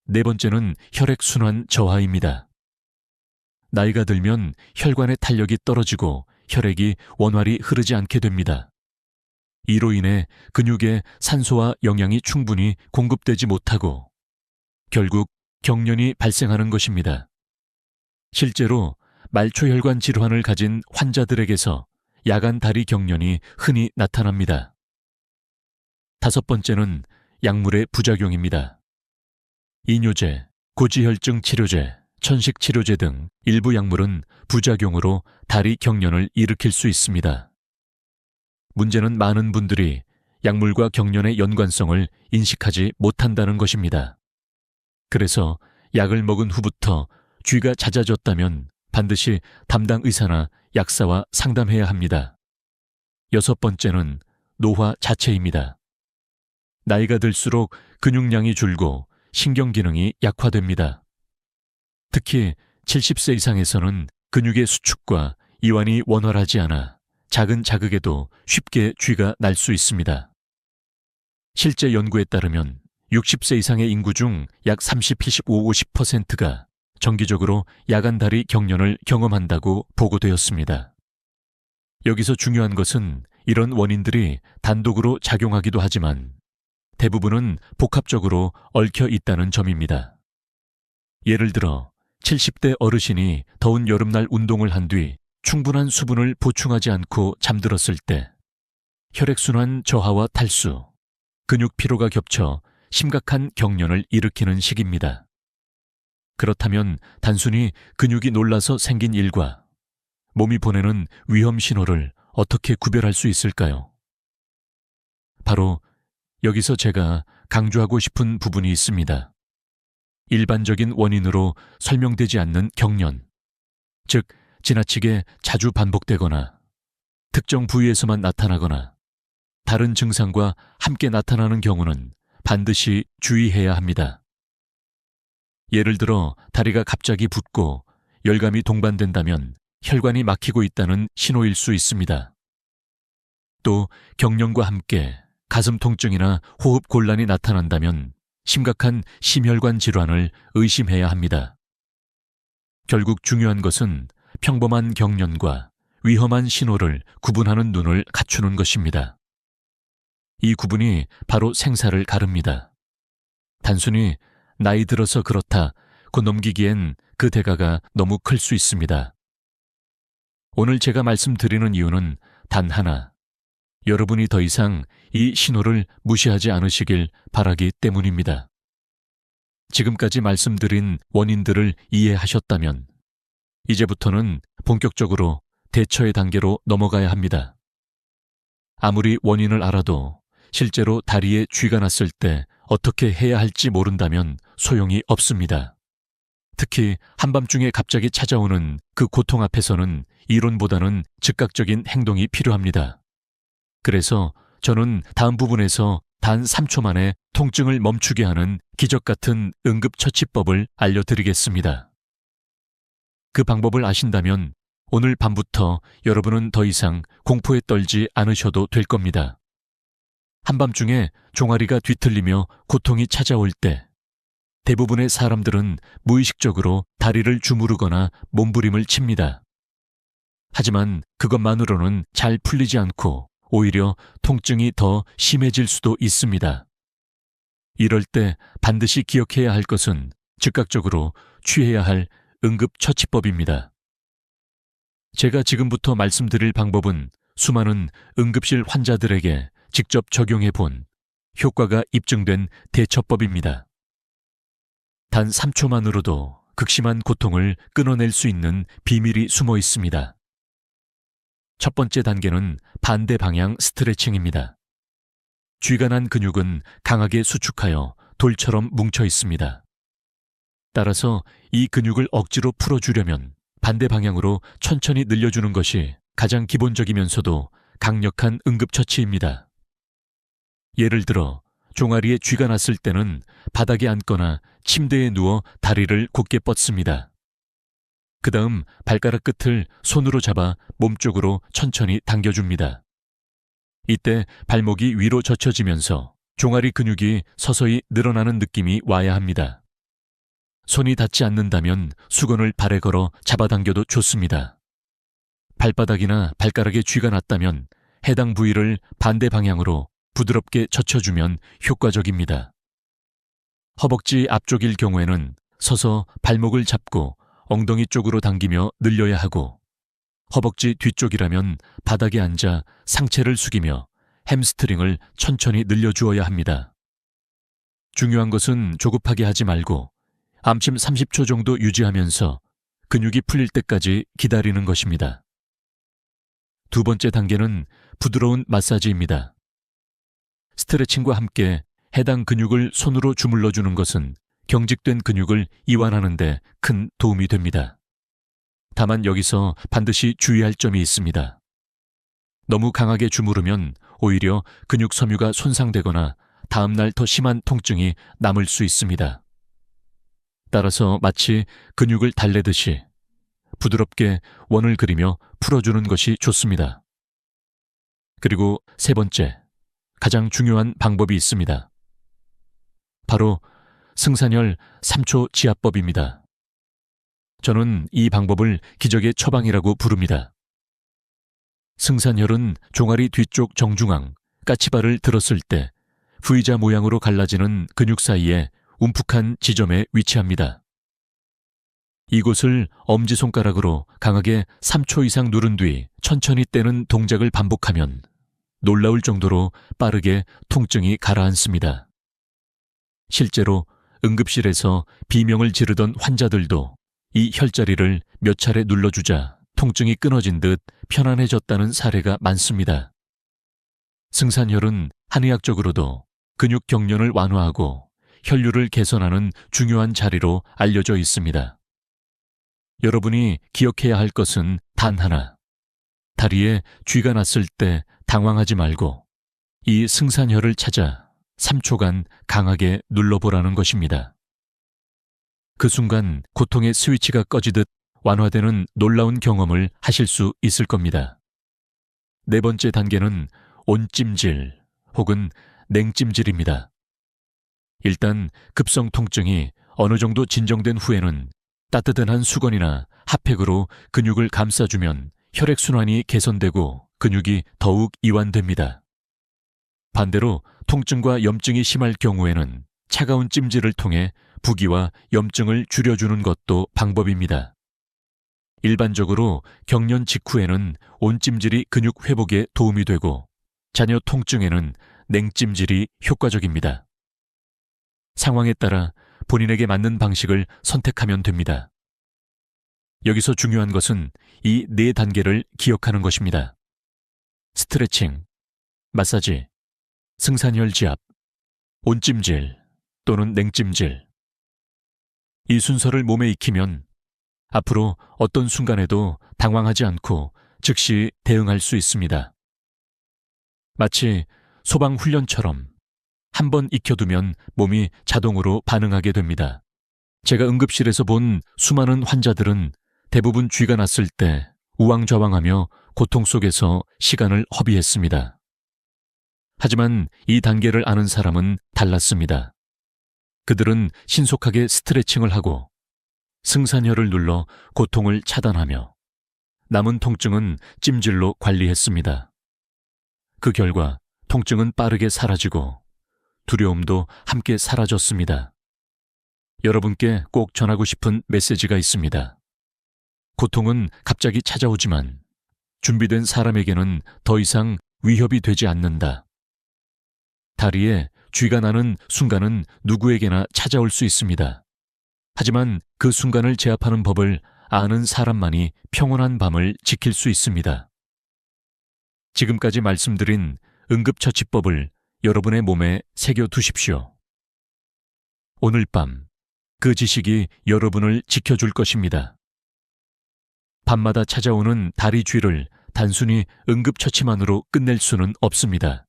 A: 네 번째는 혈액순환 저하입니다. 나이가 들면 혈관의 탄력이 떨어지고 혈액이 원활히 흐르지 않게 됩니다. 이로 인해 근육에 산소와 영양이 충분히 공급되지 못하고 결국 경련이 발생하는 것입니다. 실제로 말초혈관 질환을 가진 환자들에게서 야간 다리 경련이 흔히 나타납니다. 다섯 번째는 약물의 부작용입니다. 이뇨제, 고지혈증 치료제, 천식 치료제 등 일부 약물은 부작용으로 다리 경련을 일으킬 수 있습니다. 문제는 많은 분들이 약물과 경련의 연관성을 인식하지 못한다는 것입니다. 그래서 약을 먹은 후부터 쥐가 잦아졌다면 반드시 담당 의사나 약사와 상담해야 합니다. 여섯 번째는 노화 자체입니다. 나이가 들수록 근육량이 줄고 신경기능이 약화됩니다. 특히 70세 이상에서는 근육의 수축과 이완이 원활하지 않아 작은 자극에도 쉽게 쥐가 날 수 있습니다. 실제 연구에 따르면 60세 이상의 인구 중 약 50%가 정기적으로 야간 다리 경련을 경험한다고 보고되었습니다. 여기서 중요한 것은 이런 원인들이 단독으로 작용하기도 하지만 대부분은 복합적으로 얽혀 있다는 점입니다. 예를 들어 70대 어르신이 더운 여름날 운동을 한 뒤 충분한 수분을 보충하지 않고 잠들었을 때 혈액순환 저하와 탈수, 근육 피로가 겹쳐 심각한 경련을 일으키는 시기입니다. 그렇다면 단순히 근육이 놀라서 생긴 일과 몸이 보내는 위험 신호를 어떻게 구별할 수 있을까요? 바로 여기서 제가 강조하고 싶은 부분이 있습니다. 일반적인 원인으로 설명되지 않는 경련, 즉 지나치게 자주 반복되거나 특정 부위에서만 나타나거나 다른 증상과 함께 나타나는 경우는 반드시 주의해야 합니다. 예를 들어 다리가 갑자기 붓고 열감이 동반된다면 혈관이 막히고 있다는 신호일 수 있습니다. 또 경련과 함께 가슴 통증이나 호흡 곤란이 나타난다면 심각한 심혈관 질환을 의심해야 합니다. 결국 중요한 것은 평범한 경련과 위험한 신호를 구분하는 눈을 갖추는 것입니다. 이 구분이 바로 생사를 가릅니다. 단순히 나이 들어서 그렇다고 넘기기엔 그 대가가 너무 클 수 있습니다. 오늘 제가 말씀드리는 이유는 단 하나, 여러분이 더 이상 이 신호를 무시하지 않으시길 바라기 때문입니다. 지금까지 말씀드린 원인들을 이해하셨다면 이제부터는 본격적으로 대처의 단계로 넘어가야 합니다. 아무리 원인을 알아도 실제로 다리에 쥐가 났을 때 어떻게 해야 할지 모른다면 소용이 없습니다. 특히 한밤중에 갑자기 찾아오는 그 고통 앞에서는 이론보다는 즉각적인 행동이 필요합니다. 그래서 저는 다음 부분에서 단 3초 만에 통증을 멈추게 하는 기적 같은 응급처치법을 알려드리겠습니다. 그 방법을 아신다면 오늘 밤부터 여러분은 더 이상 공포에 떨지 않으셔도 될 겁니다. 한밤중에 종아리가 뒤틀리며 고통이 찾아올 때 대부분의 사람들은 무의식적으로 다리를 주무르거나 몸부림을 칩니다. 하지만 그것만으로는 잘 풀리지 않고 오히려 통증이 더 심해질 수도 있습니다. 이럴 때 반드시 기억해야 할 것은 즉각적으로 취해야 할 응급처치법입니다. 제가 지금부터 말씀드릴 방법은 수많은 응급실 환자들에게 직접 적용해 본 효과가 입증된 대처법입니다. 단 3초만으로도 극심한 고통을 끊어낼 수 있는 비밀이 숨어 있습니다. 첫 번째 단계는 반대 방향 스트레칭입니다. 쥐가 난 근육은 강하게 수축하여 돌처럼 뭉쳐 있습니다. 따라서 이 근육을 억지로 풀어주려면 반대 방향으로 천천히 늘려주는 것이 가장 기본적이면서도 강력한 응급처치입니다. 예를 들어 종아리에 쥐가 났을 때는 바닥에 앉거나 침대에 누워 다리를 곧게 뻗습니다. 그 다음 발가락 끝을 손으로 잡아 몸쪽으로 천천히 당겨줍니다. 이때 발목이 위로 젖혀지면서 종아리 근육이 서서히 늘어나는 느낌이 와야 합니다. 손이 닿지 않는다면 수건을 발에 걸어 잡아당겨도 좋습니다. 발바닥이나 발가락에 쥐가 났다면 해당 부위를 반대 방향으로 부드럽게 젖혀주면 효과적입니다. 허벅지 앞쪽일 경우에는 서서 발목을 잡고 엉덩이 쪽으로 당기며 늘려야 하고, 허벅지 뒤쪽이라면 바닥에 앉아 상체를 숙이며 햄스트링을 천천히 늘려주어야 합니다. 중요한 것은 조급하게 하지 말고 암심 30초 정도 유지하면서 근육이 풀릴 때까지 기다리는 것입니다. 두 번째 단계는 부드러운 마사지입니다. 스트레칭과 함께 해당 근육을 손으로 주물러 주는 것은 경직된 근육을 이완하는 데 큰 도움이 됩니다. 다만 여기서 반드시 주의할 점이 있습니다. 너무 강하게 주무르면 오히려 근육 섬유가 손상되거나 다음날 더 심한 통증이 남을 수 있습니다. 따라서 마치 근육을 달래듯이 부드럽게 원을 그리며 풀어주는 것이 좋습니다. 그리고 세 번째, 가장 중요한 방법이 있습니다. 바로 승산혈 3초 지압법입니다. 저는 이 방법을 기적의 처방이라고 부릅니다. 승산혈은 종아리 뒤쪽 정중앙, 까치발을 들었을 때 V자 모양으로 갈라지는 근육 사이에 움푹한 지점에 위치합니다. 이곳을 엄지손가락으로 강하게 3초 이상 누른 뒤 천천히 떼는 동작을 반복하면 놀라울 정도로 빠르게 통증이 가라앉습니다. 실제로 응급실에서 비명을 지르던 환자들도 이 혈자리를 몇 차례 눌러주자 통증이 끊어진 듯 편안해졌다는 사례가 많습니다. 승산혈은 한의학적으로도 근육 경련을 완화하고 혈류를 개선하는 중요한 자리로 알려져 있습니다. 여러분이 기억해야 할 것은 단 하나. 다리에 쥐가 났을 때 당황하지 말고 이 승산혈을 찾아 3초간 강하게 눌러보라는 것입니다. 그 순간 고통의 스위치가 꺼지듯 완화되는 놀라운 경험을 하실 수 있을 겁니다. 네 번째 단계는 온찜질 혹은 냉찜질입니다. 일단 급성 통증이 어느 정도 진정된 후에는 따뜻한 한 수건이나 핫팩으로 근육을 감싸주면 혈액순환이 개선되고 근육이 더욱 이완됩니다. 반대로 통증과 염증이 심할 경우에는 차가운 찜질을 통해 부기와 염증을 줄여주는 것도 방법입니다. 일반적으로 경련 직후에는 온찜질이 근육 회복에 도움이 되고 잔여 통증에는 냉찜질이 효과적입니다. 상황에 따라 본인에게 맞는 방식을 선택하면 됩니다. 여기서 중요한 것은 이 네 단계를 기억하는 것입니다. 스트레칭, 마사지, 승산혈 지압, 온찜질 또는 냉찜질. 이 순서를 몸에 익히면 앞으로 어떤 순간에도 당황하지 않고 즉시 대응할 수 있습니다. 마치 소방훈련처럼 한번 익혀두면 몸이 자동으로 반응하게 됩니다. 제가 응급실에서 본 수많은 환자들은 대부분 쥐가 났을 때 우왕좌왕하며 고통 속에서 시간을 허비했습니다. 하지만 이 단계를 아는 사람은 달랐습니다. 그들은 신속하게 스트레칭을 하고 승산혈을 눌러 고통을 차단하며 남은 통증은 찜질로 관리했습니다. 그 결과 통증은 빠르게 사라지고 두려움도 함께 사라졌습니다. 여러분께 꼭 전하고 싶은 메시지가 있습니다. 고통은 갑자기 찾아오지만 준비된 사람에게는 더 이상 위협이 되지 않는다. 다리에 쥐가 나는 순간은 누구에게나 찾아올 수 있습니다. 하지만 그 순간을 제압하는 법을 아는 사람만이 평온한 밤을 지킬 수 있습니다. 지금까지 말씀드린 응급처치법을 여러분의 몸에 새겨두십시오. 오늘 밤 그 지식이 여러분을 지켜줄 것입니다. 밤마다 찾아오는 다리 쥐를 단순히 응급처치만으로 끝낼 수는 없습니다.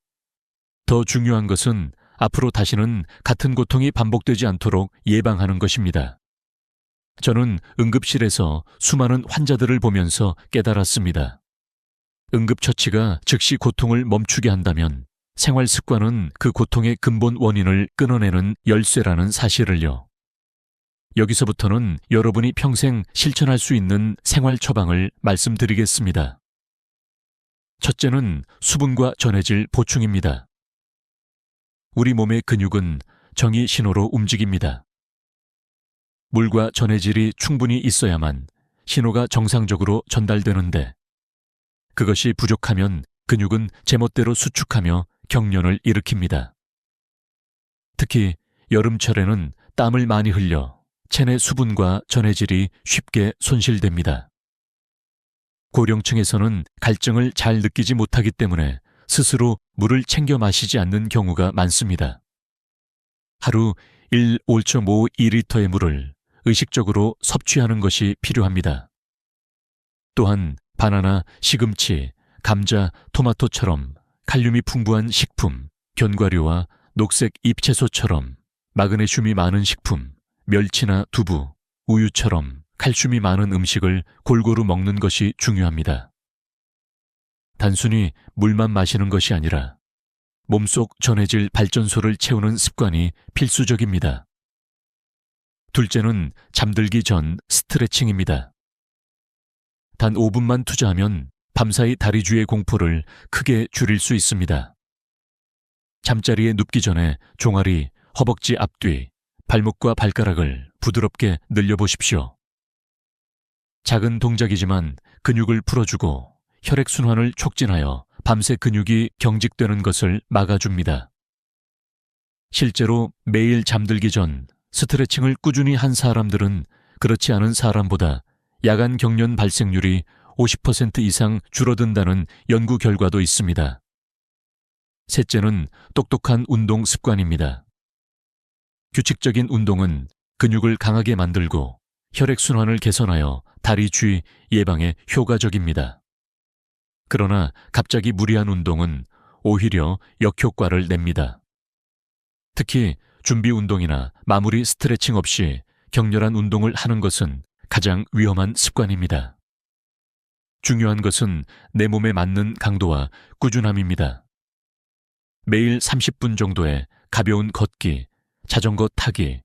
A: 더 중요한 것은 앞으로 다시는 같은 고통이 반복되지 않도록 예방하는 것입니다. 저는 응급실에서 수많은 환자들을 보면서 깨달았습니다. 응급처치가 즉시 고통을 멈추게 한다면 생활 습관은 그 고통의 근본 원인을 끊어내는 열쇠라는 사실을요. 여기서부터는 여러분이 평생 실천할 수 있는 생활 처방을 말씀드리겠습니다. 첫째는 수분과 전해질 보충입니다. 우리 몸의 근육은 정의 신호로 움직입니다. 물과 전해질이 충분히 있어야만 신호가 정상적으로 전달되는데 그것이 부족하면 근육은 제멋대로 수축하며 경련을 일으킵니다. 특히 여름철에는 땀을 많이 흘려 체내 수분과 전해질이 쉽게 손실됩니다. 고령층에서는 갈증을 잘 느끼지 못하기 때문에 스스로 물을 챙겨 마시지 않는 경우가 많습니다. 하루 1.5리터의 물을 의식적으로 섭취하는 것이 필요합니다. 또한 바나나, 시금치, 감자, 토마토처럼 칼륨이 풍부한 식품, 견과류와 녹색 잎채소처럼 마그네슘이 많은 식품, 멸치나 두부, 우유처럼 칼슘이 많은 음식을 골고루 먹는 것이 중요합니다. 단순히 물만 마시는 것이 아니라 몸속 전해질 발전소를 채우는 습관이 필수적입니다. 둘째는 잠들기 전 스트레칭입니다. 단 5분만 투자하면 밤사이 다리 주의 공포를 크게 줄일 수 있습니다. 잠자리에 눕기 전에 종아리, 허벅지 앞뒤, 발목과 발가락을 부드럽게 늘려보십시오. 작은 동작이지만 근육을 풀어주고 혈액순환을 촉진하여 밤새 근육이 경직되는 것을 막아줍니다. 실제로 매일 잠들기 전 스트레칭을 꾸준히 한 사람들은 그렇지 않은 사람보다 야간 경련 발생률이 50% 이상 줄어든다는 연구 결과도 있습니다. 셋째는 똑똑한 운동 습관입니다. 규칙적인 운동은 근육을 강하게 만들고 혈액순환을 개선하여 다리 쥐 예방에 효과적입니다. 그러나 갑자기 무리한 운동은 오히려 역효과를 냅니다. 특히 준비 운동이나 마무리 스트레칭 없이 격렬한 운동을 하는 것은 가장 위험한 습관입니다. 중요한 것은 내 몸에 맞는 강도와 꾸준함입니다. 매일 30분 정도의 가벼운 걷기, 자전거 타기,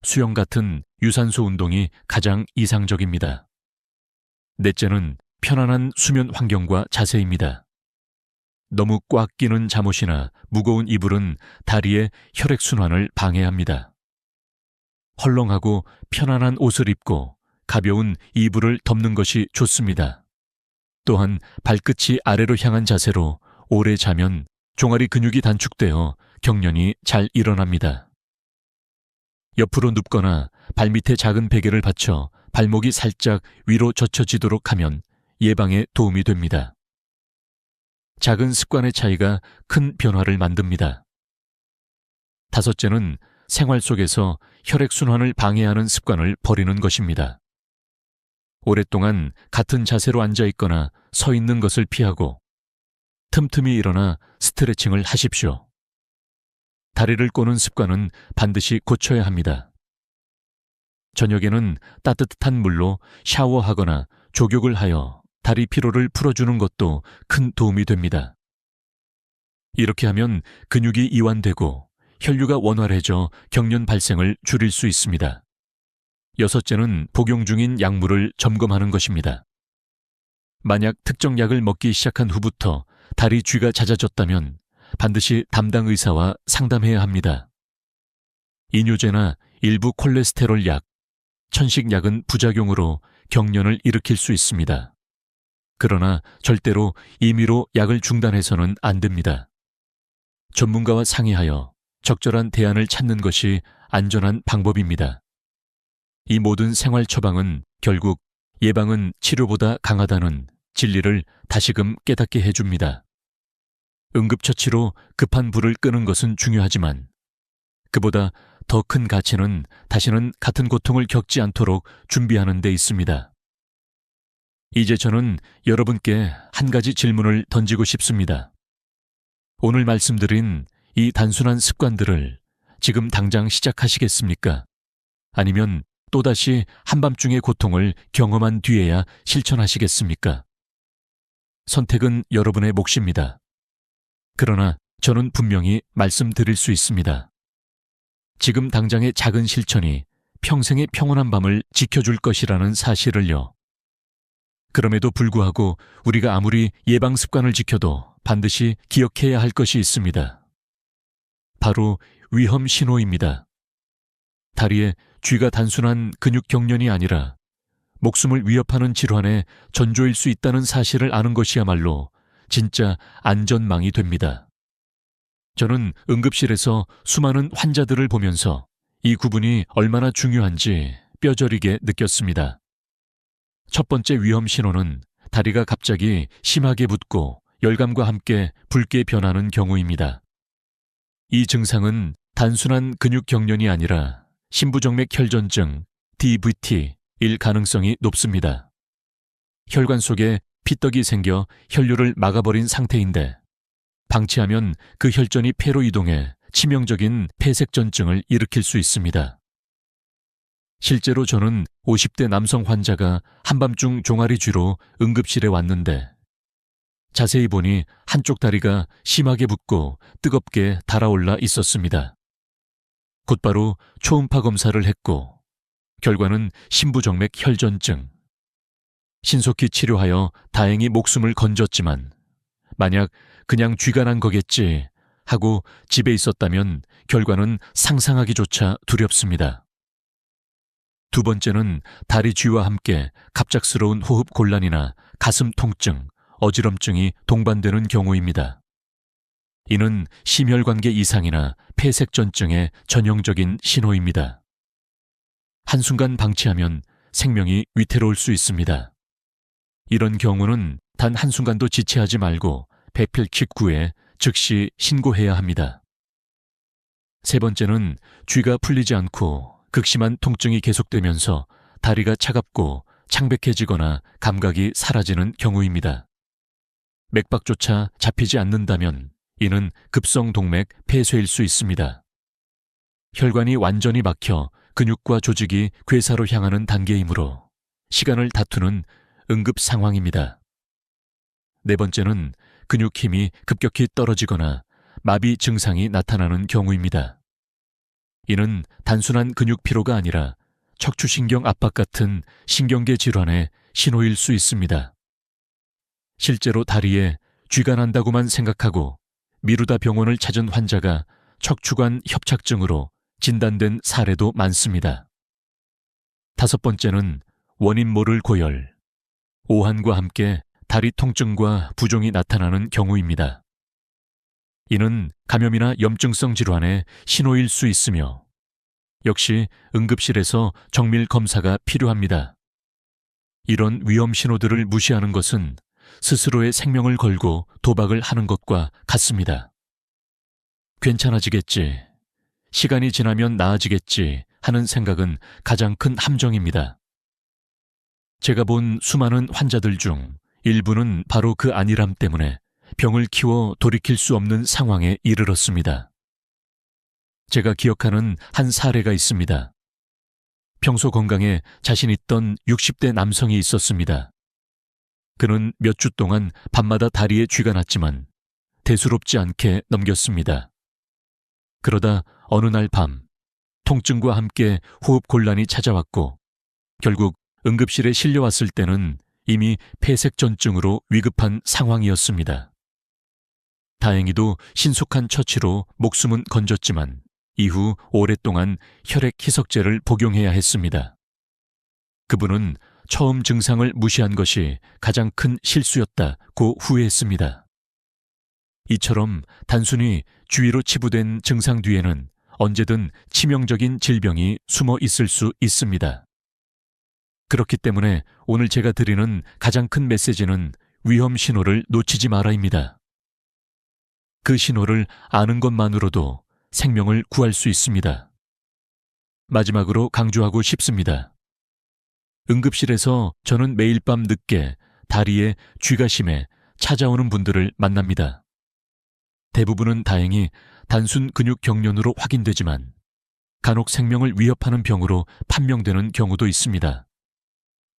A: 수영 같은 유산소 운동이 가장 이상적입니다. 넷째는 편안한 수면 환경과 자세입니다. 너무 꽉 끼는 잠옷이나 무거운 이불은 다리의 혈액순환을 방해합니다. 헐렁하고 편안한 옷을 입고 가벼운 이불을 덮는 것이 좋습니다. 또한 발끝이 아래로 향한 자세로 오래 자면 종아리 근육이 단축되어 경련이 잘 일어납니다. 옆으로 눕거나 발밑에 작은 베개를 받쳐 발목이 살짝 위로 젖혀지도록 하면 예방에 도움이 됩니다. 작은 습관의 차이가 큰 변화를 만듭니다. 다섯째는 생활 속에서 혈액순환을 방해하는 습관을 버리는 것입니다. 오랫동안 같은 자세로 앉아 있거나 서 있는 것을 피하고 틈틈이 일어나 스트레칭을 하십시오. 다리를 꼬는 습관은 반드시 고쳐야 합니다. 저녁에는 따뜻한 물로 샤워하거나 족욕을 하여 다리 피로를 풀어주는 것도 큰 도움이 됩니다. 이렇게 하면 근육이 이완되고 혈류가 원활해져 경련 발생을 줄일 수 있습니다. 여섯째는 복용 중인 약물을 점검하는 것입니다. 만약 특정 약을 먹기 시작한 후부터 다리 쥐가 잦아졌다면 반드시 담당 의사와 상담해야 합니다. 이뇨제나 일부 콜레스테롤 약, 천식약은 부작용으로 경련을 일으킬 수 있습니다. 그러나 절대로 임의로 약을 중단해서는 안 됩니다. 전문가와 상의하여 적절한 대안을 찾는 것이 안전한 방법입니다. 이 모든 생활 처방은 결국 예방은 치료보다 강하다는 진리를 다시금 깨닫게 해줍니다. 응급처치로 급한 불을 끄는 것은 중요하지만 그보다 더 큰 가치는 다시는 같은 고통을 겪지 않도록 준비하는 데 있습니다. 이제 저는 여러분께 한 가지 질문을 던지고 싶습니다. 오늘 말씀드린 이 단순한 습관들을 지금 당장 시작하시겠습니까? 아니면 또다시 한밤중의 고통을 경험한 뒤에야 실천하시겠습니까? 선택은 여러분의 몫입니다. 그러나 저는 분명히 말씀드릴 수 있습니다. 지금 당장의 작은 실천이 평생의 평온한 밤을 지켜줄 것이라는 사실을요. 그럼에도 불구하고 우리가 아무리 예방 습관을 지켜도 반드시 기억해야 할 것이 있습니다. 바로 위험 신호입니다. 다리에 쥐가 단순한 근육 경련이 아니라 목숨을 위협하는 질환의 전조일 수 있다는 사실을 아는 것이야말로 진짜 안전망이 됩니다. 저는 응급실에서 수많은 환자들을 보면서 이 구분이 얼마나 중요한지 뼈저리게 느꼈습니다. 첫 번째 위험 신호는 다리가 갑자기 심하게 붓고 열감과 함께 붉게 변하는 경우입니다. 이 증상은 단순한 근육 경련이 아니라 심부정맥 혈전증 DVT일 가능성이 높습니다. 혈관 속에 피떡이 생겨 혈류를 막아버린 상태인데 방치하면 그 혈전이 폐로 이동해 치명적인 폐색전증을 일으킬 수 있습니다. 실제로 저는 50대 남성 환자가 한밤중 종아리 쥐로 응급실에 왔는데 자세히 보니 한쪽 다리가 심하게 붓고 뜨겁게 달아올라 있었습니다. 곧바로 초음파 검사를 했고 결과는 심부정맥 혈전증. 신속히 치료하여 다행히 목숨을 건졌지만 만약 그냥 쥐가 난 거겠지 하고 집에 있었다면 결과는 상상하기조차 두렵습니다. 두 번째는 다리 쥐와 함께 갑작스러운 호흡 곤란이나 가슴 통증, 어지럼증이 동반되는 경우입니다. 이는 심혈관계 이상이나 폐색전증의 전형적인 신호입니다. 한순간 방치하면 생명이 위태로울 수 있습니다. 이런 경우는 단 한순간도 지체하지 말고 배필 직후에 즉시 신고해야 합니다. 세 번째는 쥐가 풀리지 않고 극심한 통증이 계속되면서 다리가 차갑고 창백해지거나 감각이 사라지는 경우입니다. 맥박조차 잡히지 않는다면 이는 급성동맥 폐쇄일 수 있습니다. 혈관이 완전히 막혀 근육과 조직이 괴사로 향하는 단계이므로 시간을 다투는 응급 상황입니다. 네 번째는 근육 힘이 급격히 떨어지거나 마비 증상이 나타나는 경우입니다. 이는 단순한 근육 피로가 아니라 척추신경 압박 같은 신경계 질환의 신호일 수 있습니다. 실제로 다리에 쥐가 난다고만 생각하고 미루다 병원을 찾은 환자가 척추관 협착증으로 진단된 사례도 많습니다. 다섯 번째는 원인 모를 고열, 오한과 함께 다리 통증과 부종이 나타나는 경우입니다. 이는 감염이나 염증성 질환의 신호일 수 있으며 역시 응급실에서 정밀 검사가 필요합니다. 이런 위험 신호들을 무시하는 것은 스스로의 생명을 걸고 도박을 하는 것과 같습니다. 괜찮아지겠지, 시간이 지나면 나아지겠지 하는 생각은 가장 큰 함정입니다. 제가 본 수많은 환자들 중 일부는 바로 그 안일함 때문에 병을 키워 돌이킬 수 없는 상황에 이르렀습니다. 제가 기억하는 한 사례가 있습니다. 평소 건강에 자신 있던 60대 남성이 있었습니다. 그는 몇 주 동안 밤마다 다리에 쥐가 났지만 대수롭지 않게 넘겼습니다. 그러다 어느 날 밤, 통증과 함께 호흡 곤란이 찾아왔고 결국 응급실에 실려왔을 때는 이미 폐색전증으로 위급한 상황이었습니다. 다행히도 신속한 처치로 목숨은 건졌지만 이후 오랫동안 혈액 희석제를 복용해야 했습니다. 그분은 처음 증상을 무시한 것이 가장 큰 실수였다고 후회했습니다. 이처럼 단순히 주위로 치부된 증상 뒤에는 언제든 치명적인 질병이 숨어 있을 수 있습니다. 그렇기 때문에 오늘 제가 드리는 가장 큰 메시지는 위험 신호를 놓치지 마라입니다. 그 신호를 아는 것만으로도 생명을 구할 수 있습니다. 마지막으로 강조하고 싶습니다. 응급실에서 저는 매일 밤 늦게 다리에 쥐가 심해 찾아오는 분들을 만납니다. 대부분은 다행히 단순 근육 경련으로 확인되지만 간혹 생명을 위협하는 병으로 판명되는 경우도 있습니다.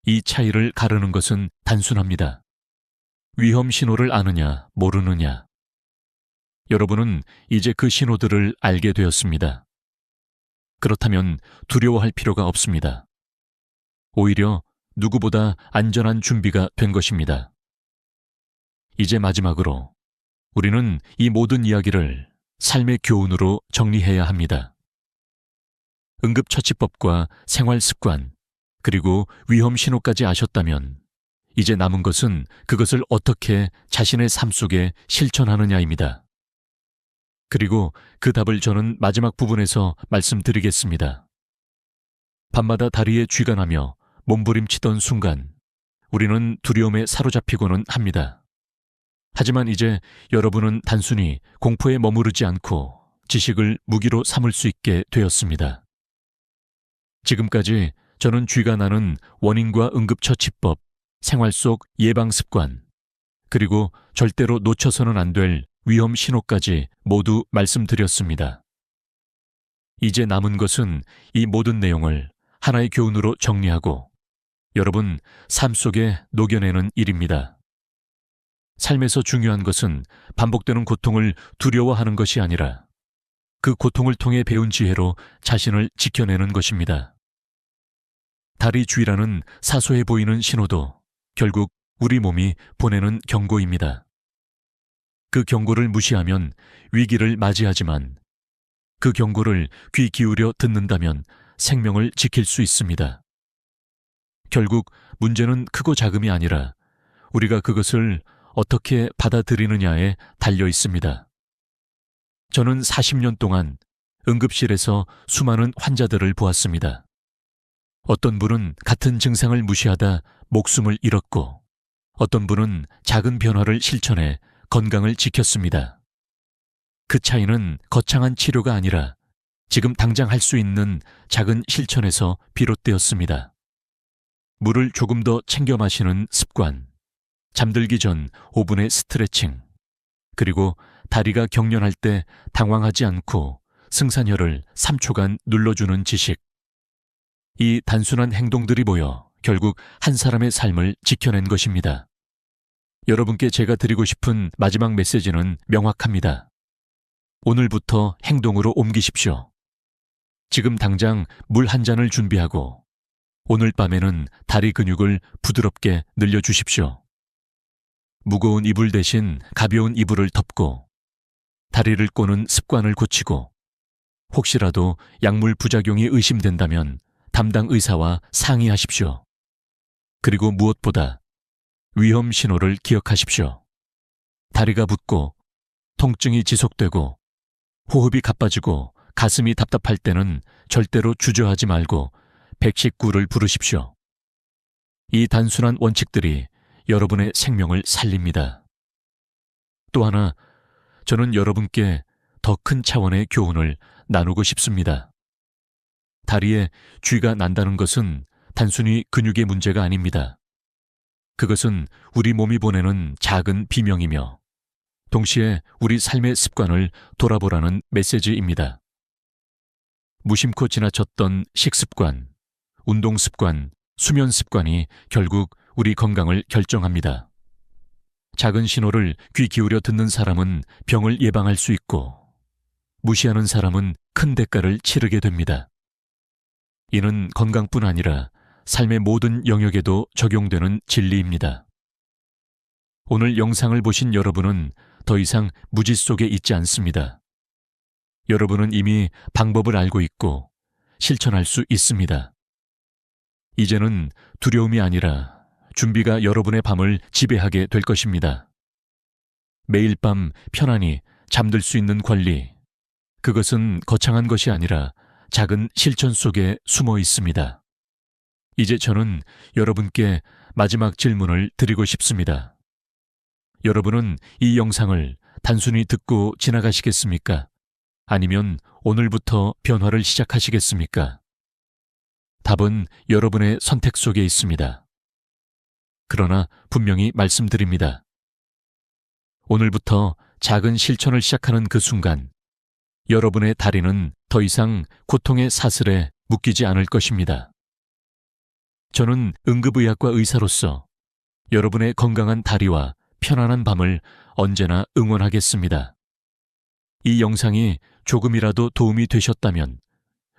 A: 이 차이를 가르는 것은 단순합니다. 위험 신호를 아느냐, 모르느냐. 여러분은 이제 그 신호들을 알게 되었습니다. 그렇다면 두려워할 필요가 없습니다. 오히려 누구보다 안전한 준비가 된 것입니다. 이제 마지막으로 우리는 이 모든 이야기를 삶의 교훈으로 정리해야 합니다. 응급처치법과 생활습관, 그리고 위험 신호까지 아셨다면 이제 남은 것은 그것을 어떻게 자신의 삶 속에 실천하느냐입니다. 그리고 그 답을 저는 마지막 부분에서 말씀드리겠습니다. 밤마다 다리에 쥐가 나며 몸부림치던 순간 우리는 두려움에 사로잡히고는 합니다. 하지만 이제 여러분은 단순히 공포에 머무르지 않고 지식을 무기로 삼을 수 있게 되었습니다. 지금까지 저는 쥐가 나는 원인과 응급처치법, 생활 속 예방습관, 그리고 절대로 놓쳐서는 안 될 위험 신호까지 모두 말씀드렸습니다. 이제 남은 것은 이 모든 내용을 하나의 교훈으로 정리하고 여러분 삶 속에 녹여내는 일입니다. 삶에서 중요한 것은 반복되는 고통을 두려워하는 것이 아니라 그 고통을 통해 배운 지혜로 자신을 지켜내는 것입니다. 다리 쥐라는 사소해 보이는 신호도 결국 우리 몸이 보내는 경고입니다. 그 경고를 무시하면 위기를 맞이하지만 그 경고를 귀 기울여 듣는다면 생명을 지킬 수 있습니다. 결국 문제는 크고 작음이 아니라 우리가 그것을 어떻게 받아들이느냐에 달려 있습니다. 저는 40년 동안 응급실에서 수많은 환자들을 보았습니다. 어떤 분은 같은 증상을 무시하다 목숨을 잃었고 어떤 분은 작은 변화를 실천해 건강을 지켰습니다. 그 차이는 거창한 치료가 아니라 지금 당장 할 수 있는 작은 실천에서 비롯되었습니다. 물을 조금 더 챙겨 마시는 습관, 잠들기 전 5분의 스트레칭, 그리고 다리가 경련할 때 당황하지 않고 승산혈을 3초간 눌러주는 지식. 이 단순한 행동들이 모여 결국 한 사람의 삶을 지켜낸 것입니다. 여러분께 제가 드리고 싶은 마지막 메시지는 명확합니다. 오늘부터 행동으로 옮기십시오. 지금 당장 물 한 잔을 준비하고 오늘 밤에는 다리 근육을 부드럽게 늘려주십시오. 무거운 이불 대신 가벼운 이불을 덮고 다리를 꼬는 습관을 고치고 혹시라도 약물 부작용이 의심된다면 담당 의사와 상의하십시오. 그리고 무엇보다 위험 신호를 기억하십시오. 다리가 붓고 통증이 지속되고 호흡이 가빠지고 가슴이 답답할 때는 절대로 주저하지 말고 119를 부르십시오. 이 단순한 원칙들이 여러분의 생명을 살립니다. 또 하나, 저는 여러분께 더 큰 차원의 교훈을 나누고 싶습니다. 다리에 쥐가 난다는 것은 단순히 근육의 문제가 아닙니다. 그것은 우리 몸이 보내는 작은 비명이며 동시에 우리 삶의 습관을 돌아보라는 메시지입니다. 무심코 지나쳤던 식습관, 운동습관, 수면습관이 결국 우리 건강을 결정합니다. 작은 신호를 귀 기울여 듣는 사람은 병을 예방할 수 있고 무시하는 사람은 큰 대가를 치르게 됩니다. 이는 건강뿐 아니라 삶의 모든 영역에도 적용되는 진리입니다. 오늘 영상을 보신 여러분은 더 이상 무지 속에 있지 않습니다. 여러분은 이미 방법을 알고 있고 실천할 수 있습니다. 이제는 두려움이 아니라 준비가 여러분의 밤을 지배하게 될 것입니다. 매일 밤 편안히 잠들 수 있는 권리, 그것은 거창한 것이 아니라 작은 실천 속에 숨어 있습니다. 이제 저는 여러분께 마지막 질문을 드리고 싶습니다. 여러분은 이 영상을 단순히 듣고 지나가시겠습니까? 아니면 오늘부터 변화를 시작하시겠습니까? 답은 여러분의 선택 속에 있습니다. 그러나 분명히 말씀드립니다. 오늘부터 작은 실천을 시작하는 그 순간 여러분의 다리는 더 이상 고통의 사슬에 묶이지 않을 것입니다. 저는 응급의학과 의사로서 여러분의 건강한 다리와 편안한 밤을 언제나 응원하겠습니다. 이 영상이 조금이라도 도움이 되셨다면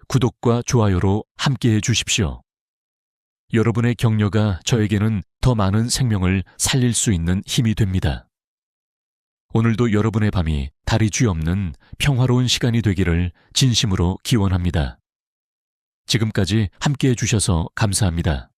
A: 구독과 좋아요로 함께해 주십시오. 여러분의 격려가 저에게는 더 많은 생명을 살릴 수 있는 힘이 됩니다. 오늘도 여러분의 밤이 다리 쥐 없는 평화로운 시간이 되기를 진심으로 기원합니다. 지금까지 함께해 주셔서 감사합니다.